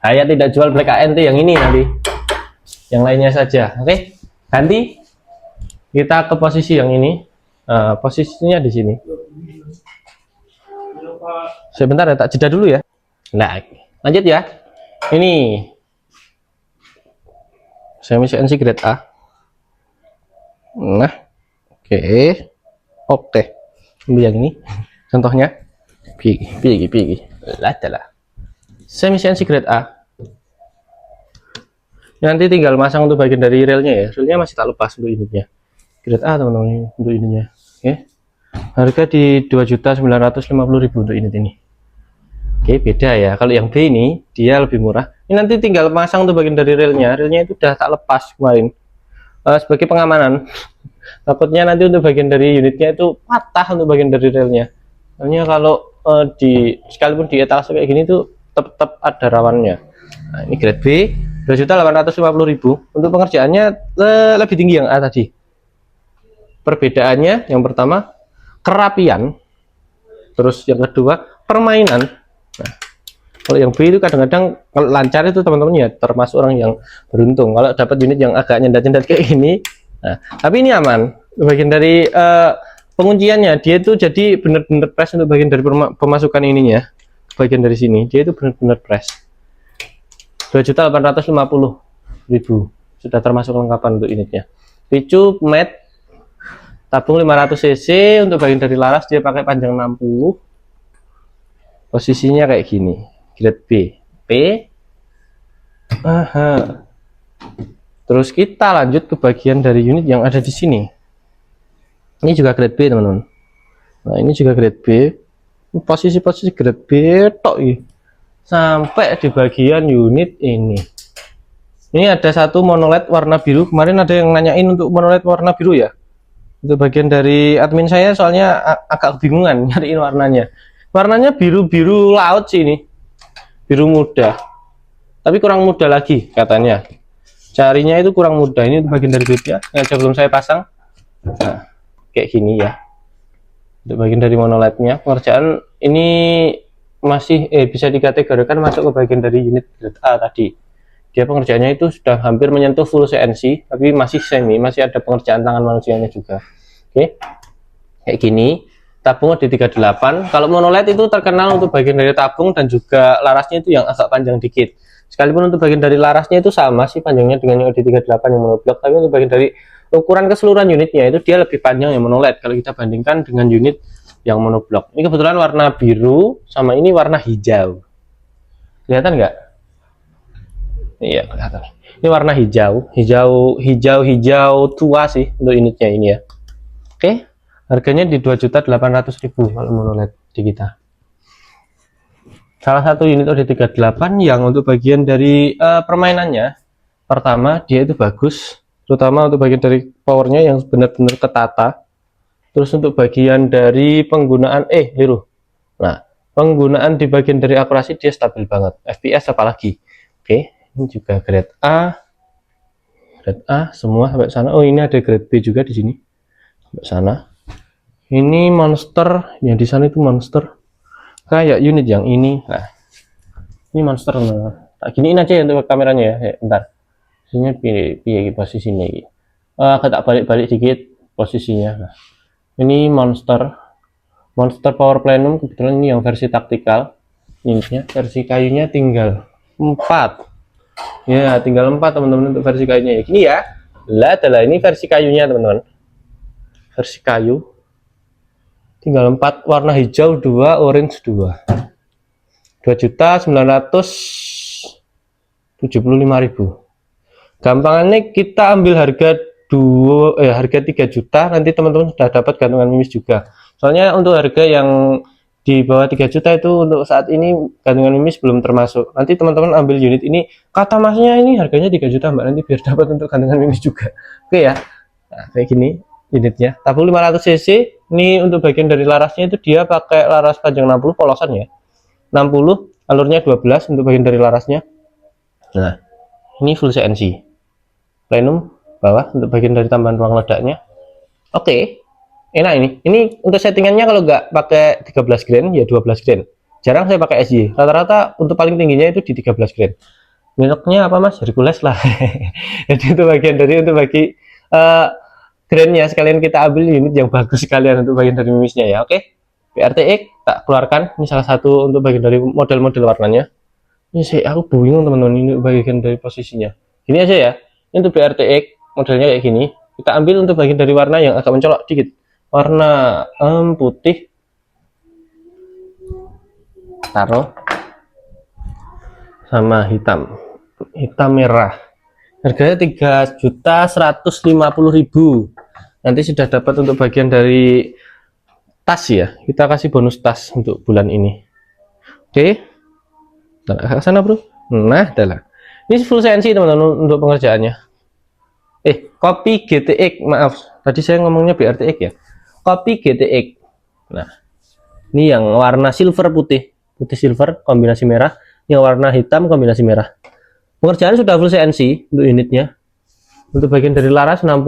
Saya tidak jual Black ANT yang ini nanti. Yang lainnya saja. Oke. Ganti. Kita ke posisi yang ini. Posisinya di sini. Sebentar ya, tak jeda dulu ya. Nah, lanjut ya. Ini semi CNC grade A. Nah, oke. Ambil yang ini. Contohnya, pigi. Lah. Semi CNC grade A. Nanti tinggal masang untuk bagian dari relnya ya. Relnya masih tak lepas untuk unitnya. Grade A teman-teman untuk ininya. Oke. Harga di 2.950.000 untuk unit ini. Oke, beda ya. Kalau yang B ini dia lebih murah. Ini nanti tinggal masang untuk bagian dari relnya. Relnya itu udah tak lepas kemarin. Sebagai pengamanan. Takutnya nanti untuk bagian dari unitnya itu patah untuk bagian dari relnya. Soalnya kalau sekalipun di etalase kayak gini tuh tetap ada rawannya. Nah, ini grade B 2.850.000. Untuk pengerjaannya lebih tinggi yang A tadi. Perbedaannya yang pertama kerapian, terus yang kedua permainan. Nah, kalau yang B itu kadang-kadang kalau lancar itu teman-teman ya termasuk orang yang beruntung kalau dapat unit yang agak nyendat-nyendat kayak gini. Nah, tapi ini aman. Bagian dari pengunciannya dia itu jadi benar-benar press untuk bagian dari pemasukan ininya. Bagian dari sini dia itu benar-benar press. 2.850.000 sudah termasuk lengkapan untuk unitnya. Picu mat tabung 500 cc. Untuk bagian dari laras dia pakai panjang 60. Posisinya kayak gini. Grade B. Terus kita lanjut ke bagian dari unit yang ada di sini. Ini juga grade B teman-teman. Nah, ini juga grade B. Posisi-posisi grade B tok ini. Sampai di bagian unit ini. Ini ada satu monoled warna biru. Kemarin ada yang nanyain untuk monoled warna biru ya. Itu bagian dari admin saya soalnya agak kebingungan nyariin warnanya. Warnanya biru-biru laut sih ini. Biru muda. Tapi kurang muda lagi katanya. Carinya itu kurang muda. Ini bagian dari bibnya. Nah, sebelum saya pasang. Nah, kayak gini ya. Untuk bagian dari monolednya. Pengerjaan ini masih bisa dikategorikan masuk ke bagian dari unit grade A tadi. Dia pengerjaannya itu sudah hampir menyentuh full CNC, tapi masih semi, masih ada pengerjaan tangan manusianya juga. Oke, kayak gini. Tabung di 38. Kalau monoled itu terkenal untuk bagian dari tabung dan juga larasnya itu yang agak panjang dikit. Sekalipun untuk bagian dari larasnya itu sama sih panjangnya dengan yang di 38 yang monoblok, tapi untuk bagian dari ukuran keseluruhan unitnya itu dia lebih panjang yang monoled kalau kita bandingkan dengan unit yang monoblok. Ini kebetulan warna biru sama ini warna hijau. Kelihatan nggak? Iya, kelihatan. Ini warna hijau tua sih untuk unitnya ini ya. Oke, harganya di 2.800.000 kalau monoled di kita. Salah satu unit OD38 yang untuk bagian dari permainannya, pertama dia itu bagus, terutama untuk bagian dari powernya yang benar-benar ketata. Terus untuk bagian dari penggunaan Nah, penggunaan di bagian dari akurasi dia stabil banget. FPS apalagi. Oke. Ini juga grade A semua sampai sana. Oh, ini ada grade B juga di sini sampai sana. Ini monster, yang di sana itu monster kayak unit yang ini. Nah, ini monster. Tak giniin aja ya untuk kameranya ya. Bentar, Posisinya pilih posisinya ini. Agak tak balik-balik dikit posisinya. Nah, ini Monster Power Plenum, kebetulan ini yang versi taktikal. Unitnya versi kayunya tinggal 4. Ya, tinggal 4 teman-teman untuk versi kayunya ya. Gini ya. Lah adalah ini versi kayunya teman-teman. Versi kayu. Tinggal 4, warna hijau 2, orange 2. 2.975.000. Gampangannya kita ambil harga harga 3 juta, nanti teman-teman sudah dapat gantungan mimis juga. Soalnya untuk harga yang di bawah 3 juta itu untuk saat ini gantungan mimis belum termasuk. Nanti teman-teman ambil unit ini, kata masnya ini harganya 3 juta mbak, nanti biar dapat untuk gantungan mimis juga. Oke ya. Nah, kayak gini unitnya. Tabung 500 cc. Ini untuk bagian dari larasnya itu dia pakai laras panjang 60 polosan ya. 60, alurnya 12 untuk bagian dari larasnya. Nah, ini full CNC. Plenum bawah untuk bagian dari tambahan ruang ledaknya. Oke, enak ini. Ini untuk settingannya kalau nggak pakai 13 grand ya 12 grand. Jarang saya pakai SY. Rata-rata untuk paling tingginya itu di 13 grand. Mereknya apa mas? Hercules lah. Jadi itu bagian dari untuk bagi grandnya sekalian kita ambil unit yang bagus sekalian untuk bagian dari mimisnya ya. Oke. PRTX tak keluarkan. Ini salah satu untuk bagian dari model-model warnanya. Ini sih aku bingung teman-teman, ini bagian dari posisinya. Ini aja ya. Ini untuk BRTX modelnya kayak gini. Kita ambil untuk bagian dari warna yang agak mencolok dikit. Warna putih. Taruh. Sama hitam. Hitam merah. Harganya 3.150.000. Nanti sudah dapat untuk bagian dari tas ya. Kita kasih bonus tas untuk bulan ini. Oke. Nah, ke sana bro. Nah, adalah. Ini full CNC teman-teman untuk pengerjaannya. Kopi GTX, maaf. Tadi saya ngomongnya BRTX ya. Kopi GTX. Nah, ini yang warna silver putih silver kombinasi merah. Yang warna hitam kombinasi merah. Pengerjaan sudah full CNC untuk unitnya. Untuk bagian dari laras 60,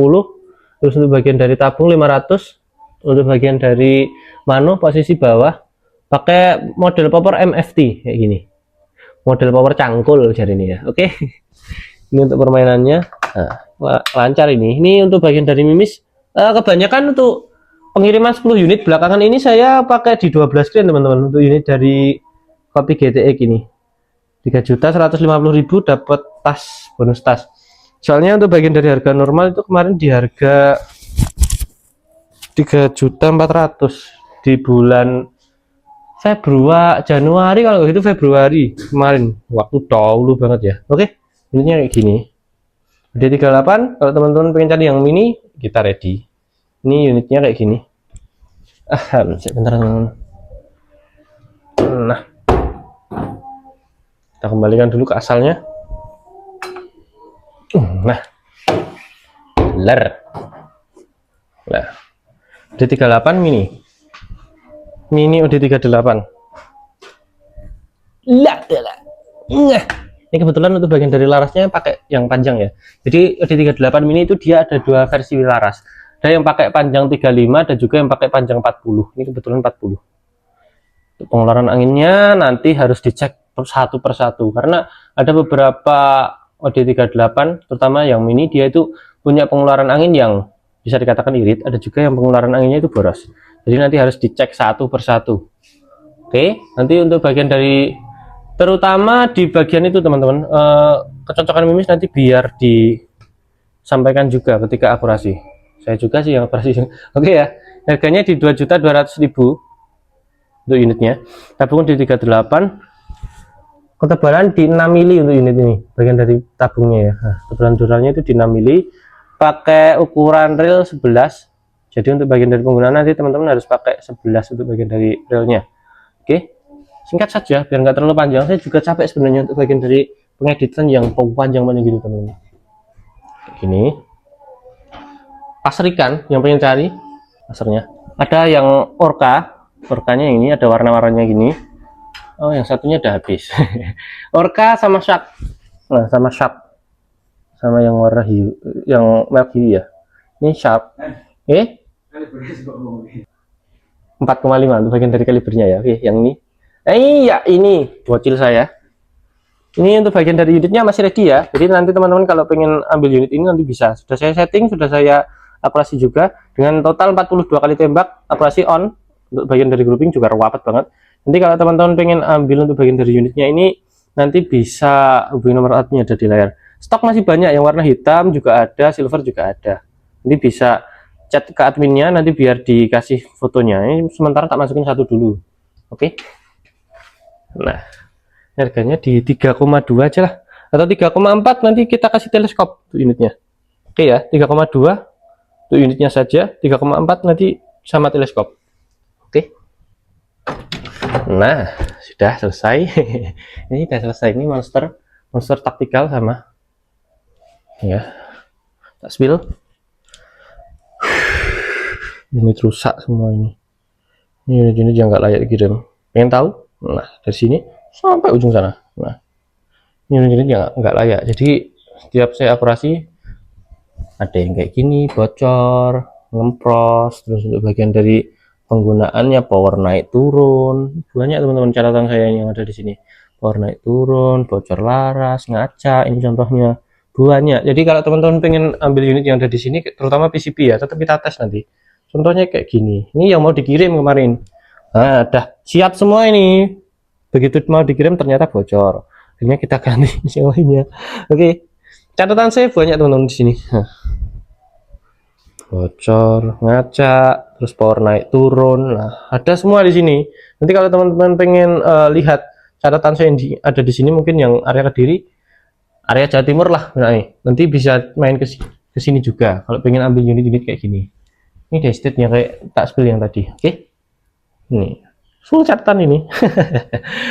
terus untuk bagian dari tabung 500, untuk bagian dari manu posisi bawah pakai model popper MFT kayak gini. Model power cangkul jadi ini ya. Oke. Ini untuk permainannya. Nah, lancar ini. Ini untuk bagian dari mimis. Kebanyakan untuk pengiriman 10 unit belakangan ini saya pakai di 12 grand teman-teman. Untuk unit dari kopi GTX ini. 3.150.000 dapat tas, bonus tas. Soalnya untuk bagian dari harga normal itu kemarin di harga 3.400.000 di bulan Januari kalau gitu, Februari kemarin, waktu dahulu banget ya. Oke, unitnya kayak gini. D38, kalau teman-teman pengen cari yang mini, kita ready. Ini unitnya kayak gini. Sebentar teman-teman. Nah, kita kembalikan dulu ke asalnya. Nah, nah, D38 mini. Mini OD38. Nah, ini kebetulan untuk bagian dari larasnya pakai yang panjang ya. Jadi OD38 mini itu dia ada dua versi laras. Ada yang pakai panjang 35 dan juga yang pakai panjang 40. Ini kebetulan 40. Untuk pengeluaran anginnya nanti harus dicek satu persatu karena ada beberapa OD38 terutama yang mini dia itu punya pengeluaran angin yang bisa dikatakan irit, ada juga yang pengeluaran anginnya itu boros. Jadi nanti harus dicek satu persatu. Oke, nanti untuk bagian dari terutama di bagian itu teman-teman, kecocokan mimis nanti biar disampaikan juga ketika akurasi. Saya juga sih yang akurasi. Oke ya, harganya di 2.200.000 untuk unitnya. Tabung di 38, ketebalan di 6 mili untuk unit ini. Bagian dari tabungnya ya. Nah, ketebalan duralnya itu di 6 mili. Pakai ukuran reel 11. Jadi untuk bagian dari penggunaan nanti teman-teman harus pakai 11 untuk bagian dari relnya. Oke, singkat saja biar nggak terlalu panjang. Saya juga capek sebenarnya untuk bagian dari pengeditan yang panjang-panjang gitu teman-teman. Gini, pasar ikan yang pengen cari pasarnya. Ada yang orkanya ini ada warna-warnanya gini. Oh, yang satunya udah habis. Orka sama shark. Nah, sama shark. Sama yang warna hiu, yang merek hiu ya. Ini shark. 4,5 untuk bagian dari kalibernya ya. Oke, yang ini. Iya, ini bocil saya. Ini untuk bagian dari unitnya masih ready ya. Jadi nanti teman-teman kalau pengen ambil unit ini nanti bisa. Sudah saya setting, sudah saya akurasi juga dengan total 42 kali tembak, akurasi on. Untuk bagian dari grouping juga rapat banget. Nanti kalau teman-teman pengen ambil untuk bagian dari unitnya ini, nanti bisa hubungi nomor admin ada di layar. Stok masih banyak yang warna hitam juga ada, silver juga ada. Nanti bisa chat ke adminnya nanti biar dikasih fotonya. Ini sementara tak masukin satu dulu. Oke. Nah, harganya di 3,2 aja lah, atau 3,4 nanti kita kasih teleskop untuk unitnya. Oke ya, 3,2 untuk unitnya saja, 3,4 nanti sama teleskop. Oke. Nah, sudah selesai. Ini sudah selesai. Ini monster taktikal sama ya, tak spill. Ini rusak semua ini unit yang nggak layak dikirim. Pengen tahu? Nah, dari sini sampai ujung sana. Nah, ini unit nggak layak. Jadi setiap saya operasi ada yang kayak gini, bocor, ngempros. Terus untuk bagian dari penggunaannya power naik turun, banyak teman-teman catatan saya yang ada di sini. Power naik turun, bocor laras, ngaca, ini contohnya banyak. Jadi kalau teman-teman pengen ambil unit yang ada di sini, terutama PCB ya, tetap kita tes nanti. Contohnya kayak gini. Ini yang mau dikirim kemarin. Nah, udah siap semua ini. Begitu mau dikirim ternyata bocor. Akhirnya kita ganti yang lainnya. Oke. Catatan saya banyak teman-teman di sini. Bocor, ngaca, terus power naik turun. Nah, ada semua di sini. Nanti kalau teman-teman pengen lihat catatan saya yang ada di sini, mungkin yang area Kediri, area Jawa Timur lah. Nah, nanti bisa main ke sini juga kalau pengen ambil unit-unit kayak gini. Ini desktop-nya kayak tak spill yang tadi. Oke. Ini full catatan ini.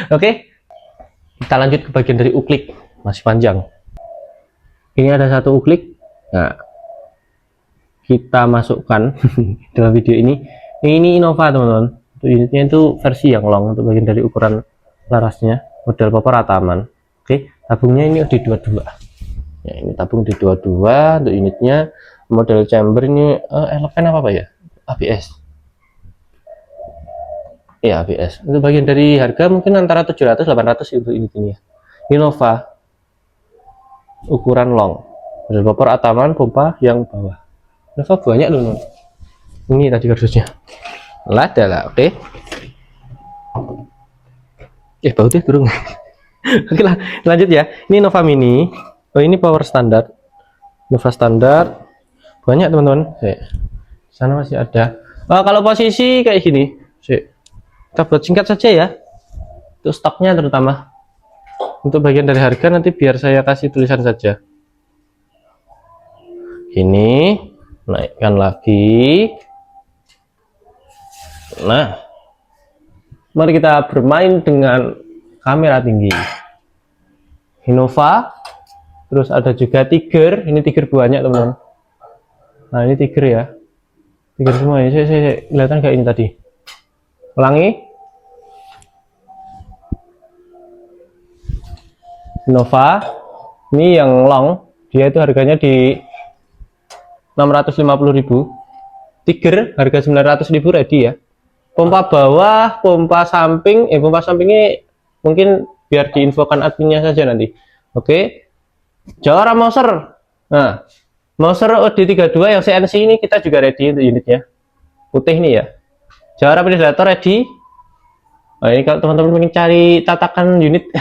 Oke. Kita lanjut ke bagian dari uklik, masih panjang. Ini ada satu uklik. Nah, kita masukkan dalam video ini. Ini Innova teman-teman. Untuk unitnya itu versi yang long untuk bagian dari ukuran larasnya, model popor Ataman. Oke, tabungnya ini di 22. Ya, ini tabung di 22 untuk unitnya. Model chamber ini elemen apa ya? ABS. Ya, ABS. Untuk bagian dari harga mungkin antara 700 800 untuk unit ini ya. Innova ukuran long. Model popor Ataman, pompa yang bawah. Innova banyak loh. Ini tadi kardusnya. Lada lah, oke. Bautnya turun. Oke lah, lanjut ya. Ini Innova Mini. Oh, ini power standar. Innova standar. Banyak teman-teman. Sana masih ada. Kalau posisi kayak gini, kita buat singkat saja ya. Untuk stoknya terutama. Untuk bagian dari harga nanti biar saya kasih tulisan saja. Ini naikkan lagi. Nah, mari kita bermain dengan kamera tinggi. Innova, terus ada juga Tiger. Ini Tiger banyak teman-teman. Nah, ini Tiger ya. Tiger semua ini. Saya kelihatan kayak ini tadi. Ulangi. Innova. Ini yang long. Dia itu harganya di 650.000. Tiger harga 900.000 ready ya. Pompa bawah, pompa samping. Pompa sampingnya mungkin biar diinfokan adminnya saja nanti. Oke. Jawara Mouser. Nah, Mouser OD32 yang CNC ini kita juga ready untuk unitnya. Putih nih ya. Jawara ventilator ready. Nah, ini kalau teman-teman ingin cari tatakan unit,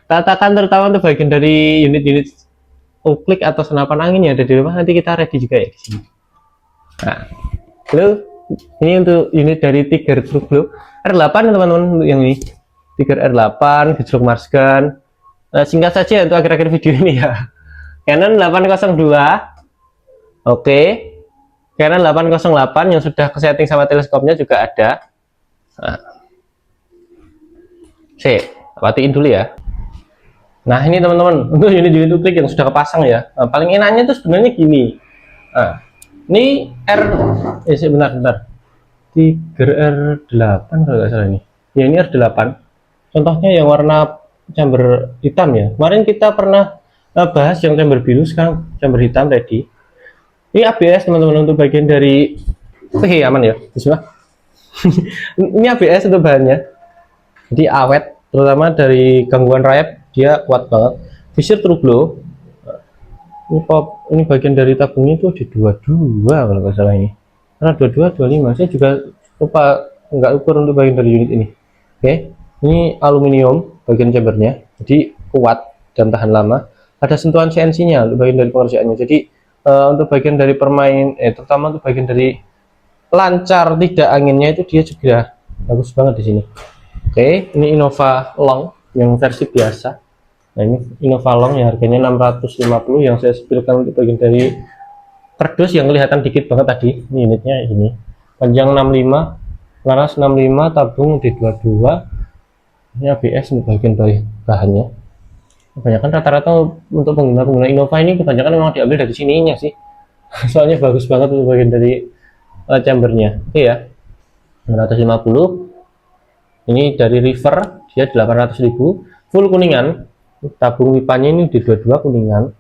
tatakan terutama untuk bagian dari unit-unit uklik atau senapan angin yang ada di rumah, nanti kita ready juga ya di sini. Nah, lalu ini untuk unit dari Tiger True R8 teman-teman, untuk yang ini Tiger R8 gejrok Mars Gun. Nah, singkat saja untuk akhir-akhir video ini ya. Canon 802. Oke, Canon 808 yang sudah kesetting sama teleskopnya juga ada. Nah, matiin dulu ya. Nah, ini teman-teman untuk unit-unit uklik yang sudah kepasang ya. Nah, paling enaknya tuh sebenarnya gini. Nah, ini bentar. Tiger R8 kalau nggak salah ini. Ya, ini R8. Contohnya yang warna chamber hitam ya. Kemarin kita pernah bahas yang chamber biru, sekarang chamber hitam ready. Ini ABS teman-teman untuk bagian dari aman ya. Bismillah. Ini ABS untuk bahannya. Jadi awet, terutama dari gangguan rayap dia kuat banget. Visir true glow. Ini bagian dari tabungnya itu di 22 kalau nggak salah ini, karena 22 25 saya juga lupa, nggak ukur untuk bagian dari unit ini. Oke, ini aluminium bagian chambernya, jadi kuat dan tahan lama. Ada sentuhan CNC nya untuk bagian dari pengerjaannya, jadi untuk bagian dari terutama untuk bagian dari lancar tidak anginnya itu dia juga bagus banget di sini. Oke, ini Innova Long yang versi biasa. Nah, ini Innova Long yang harganya 650 yang saya sepilkan untuk bagian dari kardus yang kelihatan dikit banget tadi. Ini unitnya ini. Panjang 65, laras 65, tabung di 22. Ini ABS untuk bagian dari bahannya. Kebanyakan rata-rata untuk pengguna Innova ini kebanyakan memang diambil dari sininya sih. Soalnya bagus banget untuk bagian dari chambernya. Oke ya. 950. Ini dari River, dia 800.000, full kuningan. Tabung pipanya ini di 22 kuningan.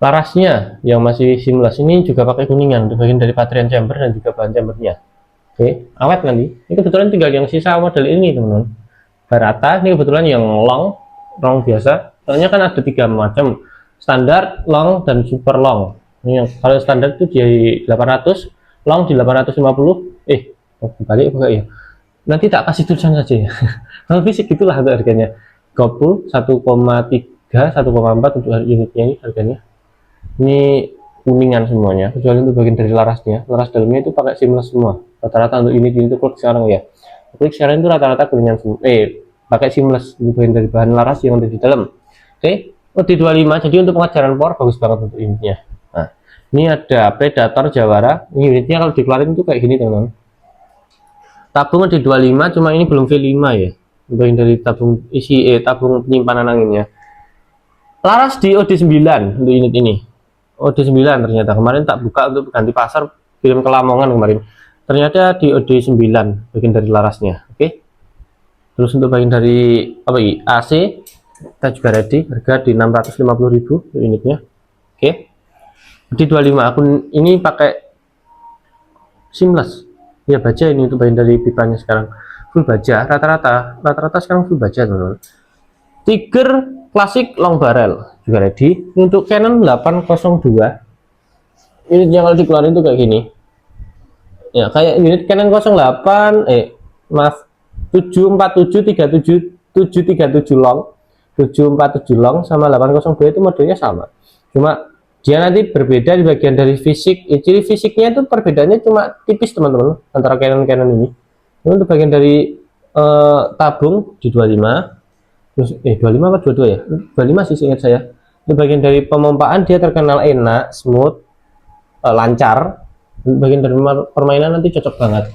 Larasnya yang masih seamless ini juga pakai kuningan untuk bagian dari baterai chamber dan juga bahan chambernya. Oke, awet nanti. Ini kebetulan tinggal yang sisa model ini teman-teman. Barata ini kebetulan yang long biasa. Soalnya kan ada 3 macam, standar, long, dan super long. Ini yang kalau standar itu di 800, long di 850. Balik apa ya? Nanti tak kasih tulisan saja ya. Kalau fisik itulah harganya. Gopul 1,3 1,4 untuk unitnya ini harganya. Ini kuningan semuanya kecuali untuk bagian dari larasnya. Laras dalamnya itu pakai seamless semua. Rata-rata untuk unit itu klik sekarang ya. Klik sekarang itu rata-rata kuningan semua. Pakai seamless untuk bagian dari bahan laras yang ada di dalam. Oke, di 25. Jadi untuk pengajaran power bagus banget untuk unitnya. Nah, ini ada Predator Jawara. Ini unitnya kalau dikeluarin itu kayak gini teman-teman. Tabung di 25, cuma ini belum V5 ya. Bagian dari tabung tabung penyimpanan anginnya. Laras di OD9 untuk unit ini. OD9 ternyata kemarin tak buka untuk ganti pasar, kirim ke Lamongan kemarin. Ternyata di OD9 bagian dari larasnya. Oke. Terus untuk bagian dari AC kita juga ready, harga di 650.000 untuk unitnya. Oke. Di 25 akun ini pakai seamless. Ya baja ini untuk bagian dari pipanya sekarang. Full baja, rata-rata sekarang full baja teman-teman. Tiger klasik long barrel juga ready. Untuk Canon 802 unitnya kalau dikeluarin itu kayak gini ya, kayak unit Canon 08 747 long 747 long sama 802 itu modelnya sama, cuma dia nanti berbeda di bagian dari fisik. Ciri fisiknya itu perbedaannya cuma tipis teman-teman antara Canon ini. Untuk bagian dari tabung di 25, terus 25 apa 22 ya? 25 sih ingat saya. Untuk bagian dari pemompaan dia terkenal enak, smooth, lancar. Untuk bagian dari permainan nanti cocok banget.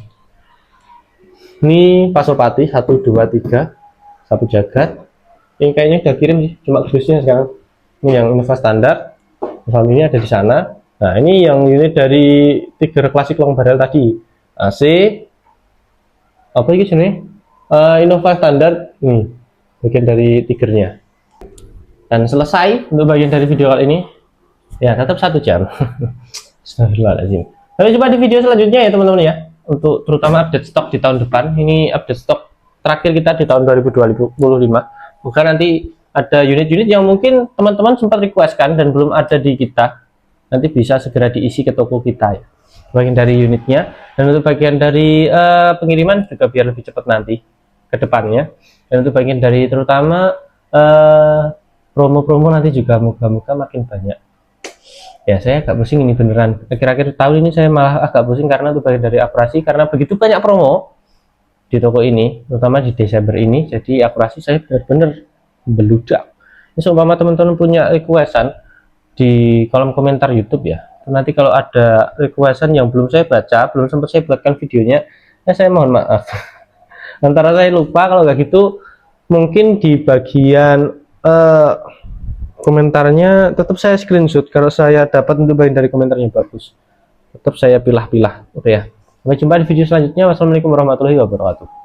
Ini Pasopati 1 2 3 sapu jagat. Ini kayaknya udah kirim sih, cuma khususnya sekarang. Ini yang Innova standar. Ini ada di sana. Nah, ini yang unit dari Tiger klasik long barrel tadi. AC apa ini sini? Innova standar ini bagian dari Tigernya. Dan selesai untuk bagian dari video kali ini. Ya, tetap 1 jam. Astagfirullahaladzim. Sampai jumpa di video selanjutnya ya teman-teman ya. Untuk terutama update stok di tahun depan. Ini update stok terakhir kita di tahun 2025. Bukan nanti ada unit-unit yang mungkin teman-teman sempat requestkan dan belum ada di kita. Nanti bisa segera diisi ke toko kita ya. Bagian dari unitnya, dan untuk bagian dari pengiriman juga biar lebih cepat nanti ke depannya. Dan untuk bagian dari terutama promo-promo nanti juga moga-moga makin banyak ya. Saya agak pusing ini beneran, akhir-akhir tahun ini saya malah agak pusing karena untuk bagian dari akurasi, karena begitu banyak promo di toko ini terutama di Desember ini. Jadi akurasi saya benar-benar beludak. Ini seumpama teman-teman punya requestan di kolom komentar YouTube ya, nanti kalau ada requestan yang belum saya baca, belum sempat saya buatkan videonya ya, saya mohon maaf. Antara saya lupa, kalau nggak gitu mungkin di bagian komentarnya tetap saya screenshot. Kalau saya dapat untuk bagian dari komentarnya bagus, tetap saya pilah-pilah. Oke ya, sampai jumpa di video selanjutnya. Wassalamualaikum warahmatullahi wabarakatuh.